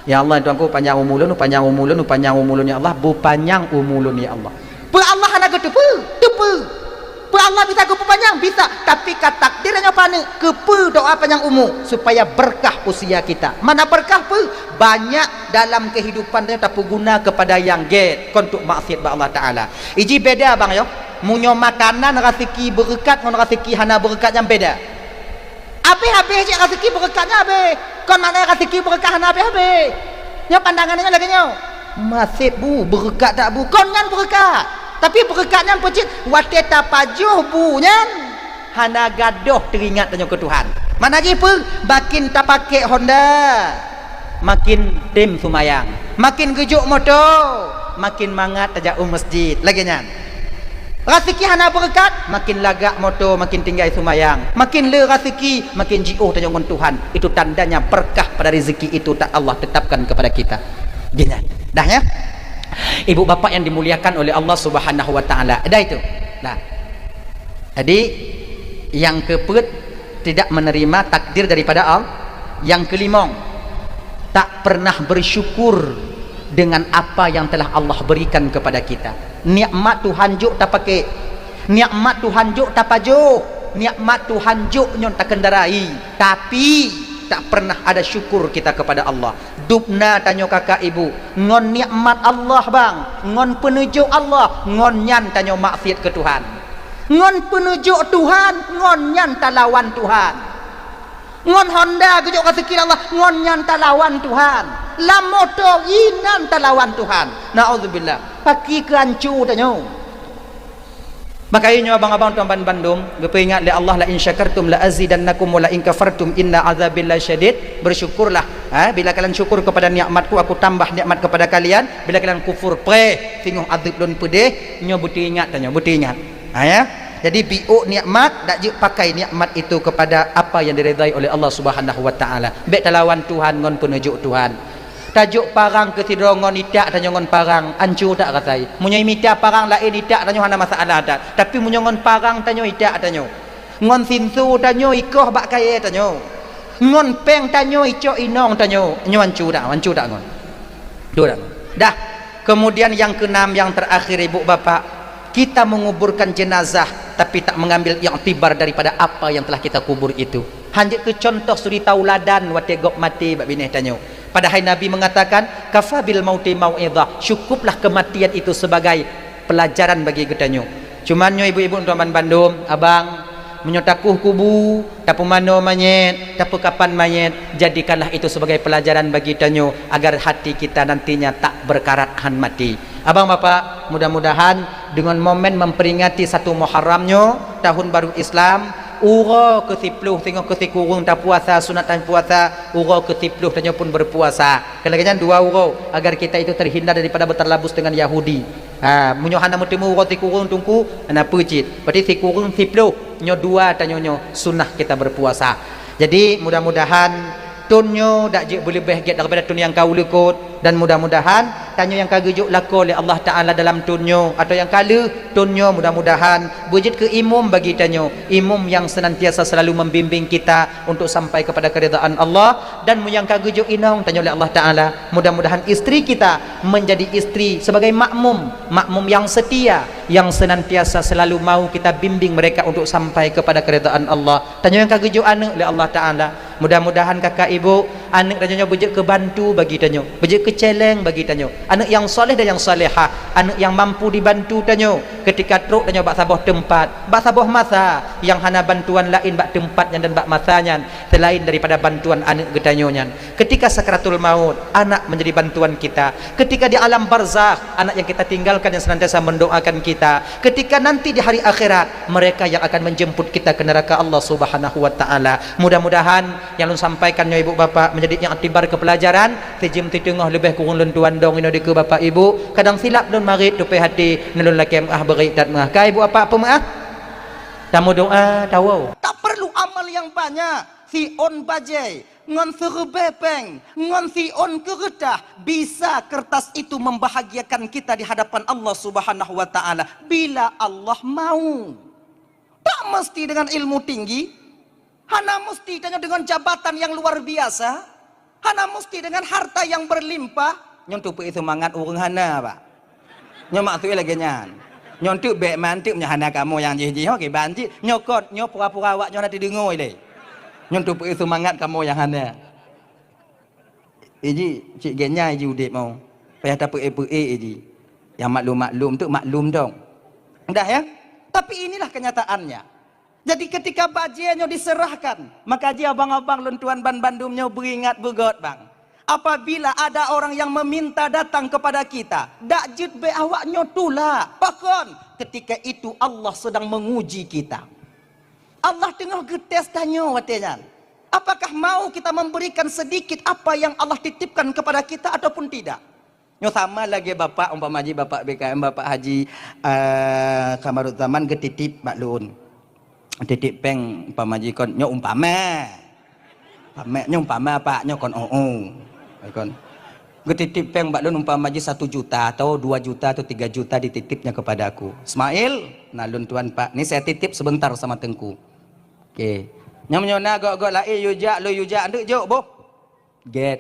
Ya Allah Tuhanku panjang umulun ya Allah, bu panjang umulun ya Allah. Bu Allah hana tepu. Allah bisa kepu panjang bisa, tapi takdirnya pane kepu doa panjang umur supaya berkah usia kita. Mana berkah pun banyak dalam kehidupan dia tapi guna kepada yang get untuk maksiat ba Allah Taala. Iji beda bang yo, munyo makanan rezeki berkat ngon rezeki hana berkat yang beda. Abe cik rezeki berkatnya abe. Kon mana rezeki berkah hana abe. Nyo pandangannya lagi nyo. Masih bu berkat tak bu, kon ngan berkat. Tapi berkatnya pecit wate tapajuh bunyan hana gadoh teringat tanya ke Tuhan. Mana lagi pun makin tak pakai Honda, makin tim sumayang, makin gejuk motor, makin mangat tajak masjid lagi nyan. Rezeki hana berkat, makin lagak motor, makin tinggal sumayang, makin le rezeki, makin jiuh tanya ke Tuhan. Itu tandanya berkah pada rezeki itu tak Allah tetapkan kepada kita. Gini, dah ya. Ibu bapak yang dimuliakan oleh Allah Subhanahu wa taala. Dah itu. Nah, jadi yang keempat tidak menerima takdir daripada Allah. Yang kelima, tak pernah bersyukur dengan apa yang telah Allah berikan kepada kita. Nikmat Tuhan juk tak pakai, nikmat Tuhan juk tak pajuh, nikmat Tuhan juk nyon tak kendarai, tapi tak pernah ada syukur kita kepada Allah. Dupna tanyo kakak ibu, ngon nikmat Allah bang, ngon penunjuk Allah, ngon nyan tanyo maksiat ke Tuhan, ngon penunjuk Tuhan, ngon nyan talawan Tuhan, ngon Honda kejuk kasih Allah, ngon nyan talawan Tuhan, la motor inan talawan Tuhan. Naudzubillah, paki keancu tanyo. Makanya abang-abang tuan Bandung, gepa ingat li Allah, la in syakartum la azidannakum wa la in kafartum inna azabillahi syadid. Bersyukurlah, bila kalian syukur kepada nikmatku, aku tambah nikmat kepada kalian. Bila kalian kufur, tengok azab lun pedih, nyo buti ingat tanya, buti ingat. Ya. Jadi biuk nikmat, dak je pakai nikmat itu kepada apa yang diridai oleh Allah Subhanahu wa taala. Bek talawan Tuhan ngon penujuk Tuhan. Tajuk parang ketidur ngon idak tanya ngon parang ancur tak katai. Munyai mita parang lain idak tanya hana masalah tak. Tapi munyai ngon parang tanya idak tanya. Ngon sinsu tanya ikoh bak kaya tanya. Ngon peng tanya icok inong tanya. Nyo ancur tak ngon. Dua dah. Dah. Kemudian yang keenam, yang terakhir ibu bapak, kita menguburkan jenazah tapi tak mengambil i'tibar daripada apa yang telah kita kubur itu. Hanya ke contoh suri tauladan wategok mati bak bineh tanya. Padahal Nabi mengatakan kafabil mauti mau'idhah, cukuplah kematian itu sebagai pelajaran bagi kita nyo. Cuman nyo ibu-ibu tuan Bandung, abang menyotakuh kubu tapu mano manyet, tapu kapan manyet, jadikanlah itu sebagai pelajaran bagi kita nyo agar hati kita nantinya tak berkarat han mati. Abang bapak, mudah-mudahan dengan momen memperingati 1 Muharramnyo, tahun baru Islam, uro ke-10 tengok ke-10 tak puasa sunatan puasa, uro ke-10 tanya pun berpuasa. Kadang-kadang 2 uro agar kita itu terhindar daripada berterlabus dengan Yahudi. Munyo hana mutemu uro 10 tungku ana pecit. Berarti 10 nyo 2 tanya nyo sunnah kita berpuasa. Jadi mudah-mudahan tunyo dak je boleh bahagia daripada tun yang kau lekut, dan mudah-mudahan tanya yang kagejuk lako oleh Allah Ta'ala dalam tunyo atau yang kala tunyo, mudah-mudahan wujud ke imam bagi tanyo, imam yang senantiasa selalu membimbing kita untuk sampai kepada keridaan Allah. Dan yang kagejuk inong tanya oleh Allah Ta'ala, mudah-mudahan istri kita menjadi istri sebagai makmum yang setia, yang senantiasa selalu mau kita bimbing mereka untuk sampai kepada keridaan Allah. Tanya yang kagejuk anak oleh Allah Ta'ala, mudah-mudahan kakak ibu anak tanya wujud ke bantu bagi tanyo, wujud ke celeng bagi tanyo, anak yang soleh dan yang salihah, anak yang mampu dibantu tanyo ketika truk tanyo bak saboh tempat, bak saboh masa yang hana bantuan lain bak tempatnya dan bak masanya selain daripada bantuan anak getanyonya. Ketika sakaratul maut, anak menjadi bantuan kita. Ketika di alam barzakh, anak yang kita tinggalkan yang senantiasa mendoakan kita. Ketika nanti di hari akhirat, mereka yang akan menjemput kita ke neraka Allah Subhanahu wa taala. Mudah-mudahan yang lu sampaikannya ibu bapak menjadi yang aktibar kepelajaran sejam tengah lebih kurang lentuan dong ini ke bapak ibu. Kadang silap don marit tupai hati nelun laki berit dan mengah ka ibu apa maah tamu doa tahu tak perlu amal yang banyak. Si on bajai ngon serebepeng ngon si on keretah, bisa kertas itu membahagiakan kita di hadapan Allah Subhanahu wa taala bila Allah mau. Tak mesti dengan ilmu tinggi, hana mesti dengan jabatan yang luar biasa, hana mesti dengan harta yang berlimpah. Nyontup itu semangat urang hana pak. Nyomak tu lagi nyan. Nyontup bek mantuk hana kamu yang jiji okey banci nyokot nyo pura-pura awak nyo nanti dengoy le. Nyontup itu semangat kamu yang hana. Iji cik genya iji udip mau. Payah dapat iji. Yang maklum tu maklum dong. Dah ya? Tapi inilah kenyataannya. Jadi ketika bajiannya diserahkan, maka dia abang-abang lentuan ban Bandungnya beringat begot bang. Apabila ada orang yang meminta datang kepada kita, dak jid be awaknya tula. Pakon ketika itu Allah sedang menguji kita. Allah tengah getes tanya watenya. Apakah mau kita memberikan sedikit apa yang Allah titipkan kepada kita ataupun tidak? Nyo sama lagi bapak umpama haji bapak BKM bapak haji Kamarut Zaman ketitip baklun. Titip peng umpama haji kon nyo umpama. Nyo umpama pak nyo kon kon. Gue titip peng Mbak Lun umpama aja 1 juta atau 2 juta atau 3 juta dititipnya kepada aku. Ismail, nah Lun tuan Pak, ini saya titip sebentar sama Tengku. Oke. Nyom-nyona gok-gok lai yujak, lu yujak, nduk jok, boh. Get.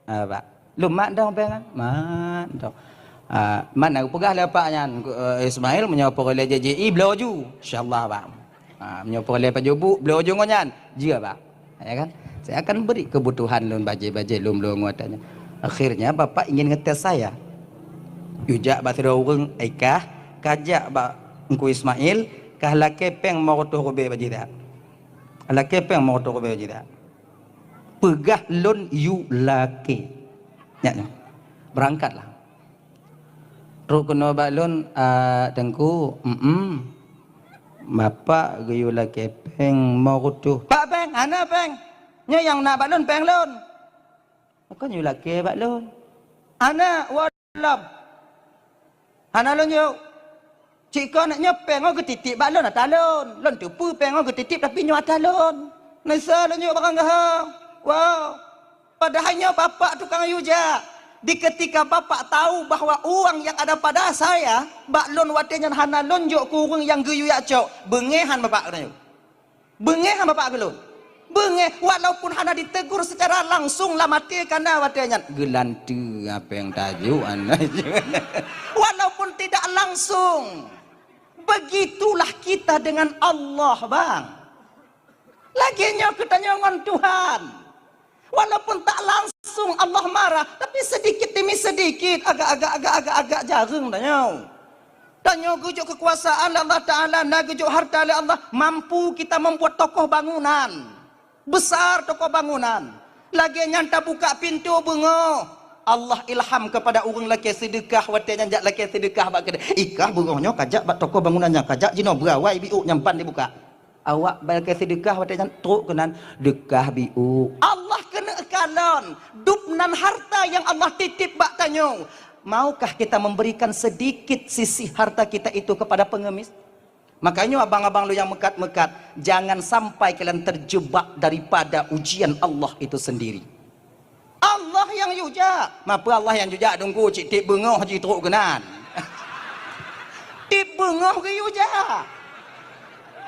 Pak. Lu mak dong peng, mak dong. Mana aku pegah lah Pak nyan. Ismail menyopo oleh JJI bloju. Insyaallah Pak. Menyopo oleh Pak Jobu bloju ngonyan. Jia Pak. Ya kan? Saya akan beri kebutuhan Lun baje-baje lum nguatanya. Akhirnya bapak ingin ngetes saya. Yujak basira urang aikah kajak ba engku Ismail kah lake peng mau to robe baji dak. Lake peng mau to robe baji dak. Pegah lun yu lake. Ya. Berangkatlah. Ru kena ba lun Tengku, bapak geyu lake peng mau to. Pak peng, ana peng. Nya yang nak ba lun peng lun. Kau nyulak ke Pak Lun. Anak walam. Anak Lun yuk. Cik kau nak nyepeng kau ketitip Pak Lun atas Lun. Lun tu pu peng kau ketitip tapi nyok atas Lun. Nasa Lun yuk barang gahang. Wow. Padahalnya bapak tukang yuja. Di ketika bapak tahu bahawa uang yang ada pada saya, Pak Lun watenya hana Lun yuk kurung yang geyu yak cok. Bengehan bapak kena yuk. Bengehan bapak ke Lun. Bengeh walaupun hana ditegur secara langsung lah mati karena watenya gelantu apa yang tajuk anda walaupun tidak langsung. Begitulah kita dengan Allah bang. Laginya kita nyongon Tuhan walaupun tak langsung Allah marah tapi sedikit demi sedikit agak jarang tanya. Tanya gujuk kekuasaan Allah Ta'ala, na gujuk harta Allah, mampu kita membuat tokoh bangunan besar, tokoh bangunan lagi nyanta buka pintu bunga Allah ilham kepada orang laki sedekah watenya jak laki sedekah bak kena ikah bungonya kajak bak tokoh bangunannya kajak jino berawai biu nyampan dibuka awak bak sedekah watenya truk kenan dekah biu Allah kena kalon dupnan harta yang Allah titip bak tanyo. Maukah kita memberikan sedikit sisi harta kita itu kepada pengemis? Makanya abang-abang lu yang mekat-mekat, jangan sampai kalian terjebak daripada ujian Allah itu sendiri. Allah yang yuja, mapa Allah yang yuja tunggu cik tip bengoh haji teruk kenan. Tip bengoh ke yuja.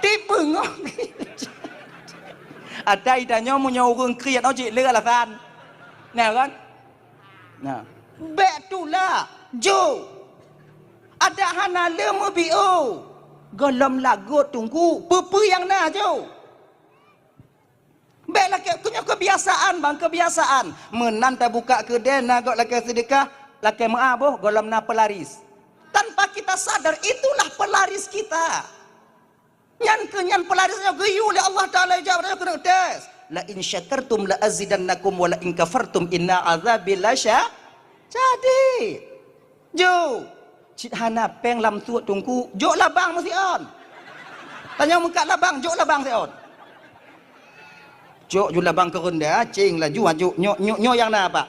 Tip bengoh ke yuja. Ada idanya punya orang kriat au cik le alasan. Nah kan? Nah, betulah jo. Ada hana le mobiu. Golom lagu tunggu pepe yang na jauh. Baiklah punya kebiasaan bang, kebiasaan menanta buka kedai nak laki sedekah laki maaboh golom na pelaris tanpa kita sadar itulah pelaris kita. Nyan pelarisnya geyu oleh Allah Ta'ala jawab kena tes la in syakartum la azidannakum wa la in kafartum inna azabi lasya jadi jo cik hana peng lam tuat tungku jok labang mesti on tanya muka labang jok labang si on jok ju labang ke rendah cing lah ju nyo yang na apa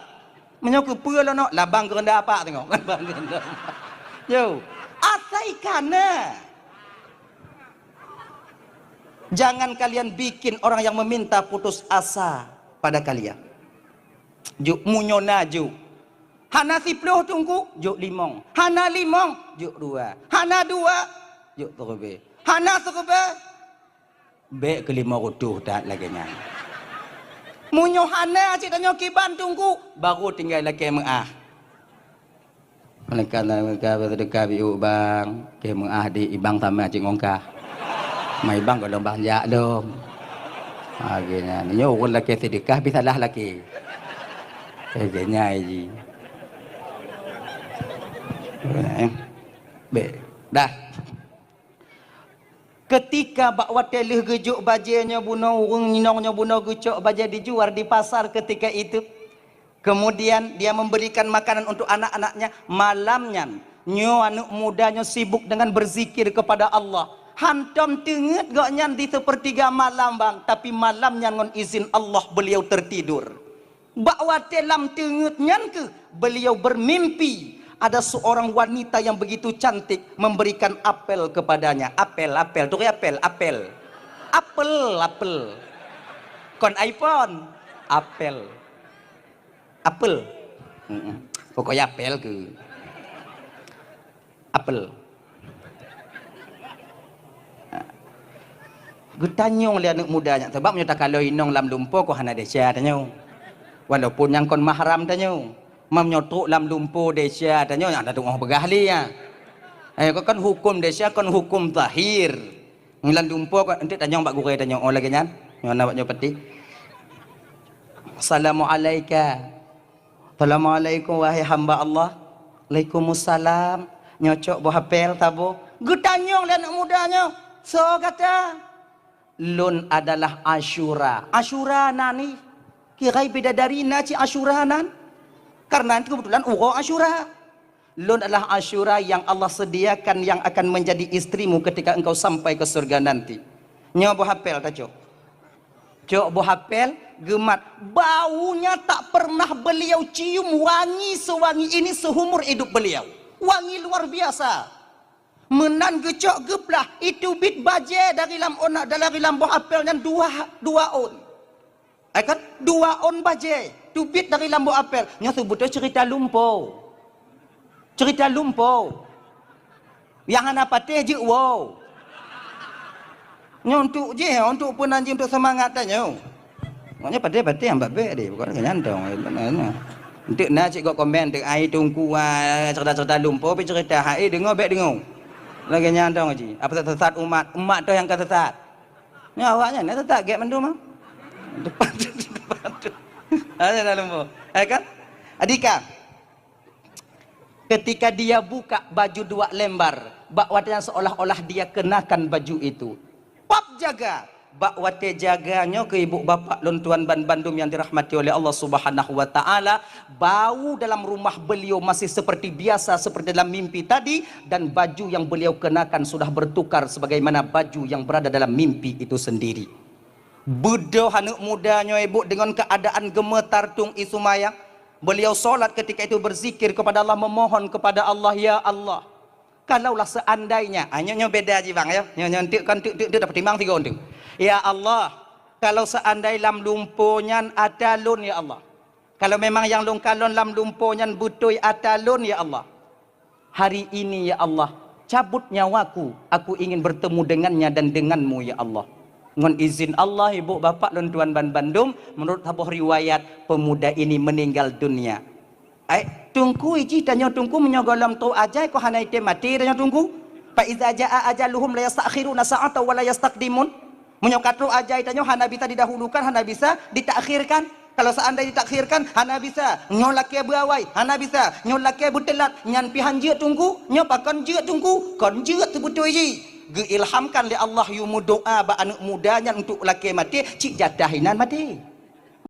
menyo ke pua lo no labang ke rendah apa tengok labang ke rendah yo asai kana jangan kalian bikin orang yang meminta putus asa pada kalian. Juk munyona juk hana 10 tunggu juk 5 hana 5 juk 2 hana 2 juk terbe hana terbe be ke 5 rutuh tak lagi nya munyo hana cik tanyo kiban tunggu baru tinggal lagi meah mereka bersedekah biu bang ke meah di ibang sama cik ngongkah mai bang kalau banyak dong akhirnya nyo orang laki sedekah bisa lah laki kayaknya ji dah ketika bakwa telih gejuk bajanya buno urung nyinongnya buno gucok baja dijual di pasar ketika itu kemudian dia memberikan makanan untuk anak-anaknya malamnya nyo anak mudanya sibuk dengan berzikir kepada Allah hantam tenget gak nyan di sepertiga malam bang tapi malamnya ngon izin Allah beliau tertidur bakwa telam tenget nyan ke beliau bermimpi ada seorang wanita yang begitu cantik memberikan apel kepadanya apel tu apel kon iPhone apel Pokoknya apel ke. Apel. Gue tanyong lihat anak mudanya sebab nyata kalau inong lam lumpur ko hana desa tanyo. Walaupun yang kon mahram tanyo. Mam nyotok lam lumpur desa tanyo ada tu orang begahli ya. Kau kan hukum desa kan hukum zahir. Lam lumpur ko nanti tanyong bak gurei tanyong oh lagi nyan. Nyo nak peti. Assalamualaikum wahai hamba Allah. Waalaikumsalam. Nyocok buah apel tabo. Gue tanyong lihat anak mudanya. So kata Lun adalah Asyura. Asyura nani? Kirai bidadari naci Asyura nan? Karena itu kebetulan uro Asyura. Lun adalah Asyura yang Allah sediakan yang akan menjadi istrimu ketika engkau sampai ke surga nanti. Nyo bohapel tak cok? Cok bohapel gemat. Baunya tak pernah beliau cium wangi sewangi ini seumur hidup beliau. Wangi luar biasa. Menan gecok geblah itu bit baje dari lam onak dalam buah apel dan dua on. Kan dua on baje tu bit dari lam buah apel. Nya sebutnya cerita lumpo. Cerita lumpo. Yang anak patih je wow. Nya untuk je untuk pun anjing untuk semangat tanya. Maknya patih yang babe deh bukan kenyantong benar. Untuk nak cik kok komen untuk ai tungku cerita-cerita lumpo pe cerita hai dengar baik dengar. Lagi nyantong aja. Apa sesat umat? Umat tu yang kesesat. Ni awaknya nak sesat gap mendum ah. Depan tu. Ada dalam bu. Kan? Adika. Ketika dia buka baju dua lembar, bakwatnya seolah-olah dia kenakan baju itu. Pap jaga. Bakwate jaganya ke ibu bapak lontuan Bandung yang dirahmati oleh Allah Subhanahu wa taala. Bau dalam rumah beliau masih seperti biasa seperti dalam mimpi tadi dan baju yang beliau kenakan sudah bertukar sebagaimana baju yang berada dalam mimpi itu sendiri. Budoh anak mudanya ibu dengan keadaan gemetar tung isumayang. Beliau solat ketika itu berzikir kepada Allah memohon kepada Allah ya Allah. Kalaulah seandainya, nyonya beda aja bang ya. Nyonya kan dapat timbang 3 untuk. Ya Allah, kalau seandainya lam lumpunyan atalun ya Allah. Kalau memang yang lungkalon lam lumpunyan butui atalun ya Allah. Hari ini ya Allah, cabut nyawaku, aku ingin bertemu dengannya dan denganmu ya Allah. Dengan izin Allah ibu bapak lontuan Bandung, menurut sebuah riwayat pemuda ini meninggal dunia. Tungku iji tanya tungku menyogolam tu aja ko hanai te mati tanya tungku. Fa iza jaa ajaluhum la yastakhiruna sa'ata wa la yastaqdimun. Menyokatru aja tanya hana bisa didahulukan, hana bisa ditakhirkan. Kalau seandainya ditakhirkan, hana bisa nyolake berawai, hana bisa nyolake butelat, nyan pihan je tungku, nyopakan je tungku, kon je sebutu iji. Geilhamkan li Allah yumu doa ba anak mudanya untuk laki mati, cik jadahinan mati.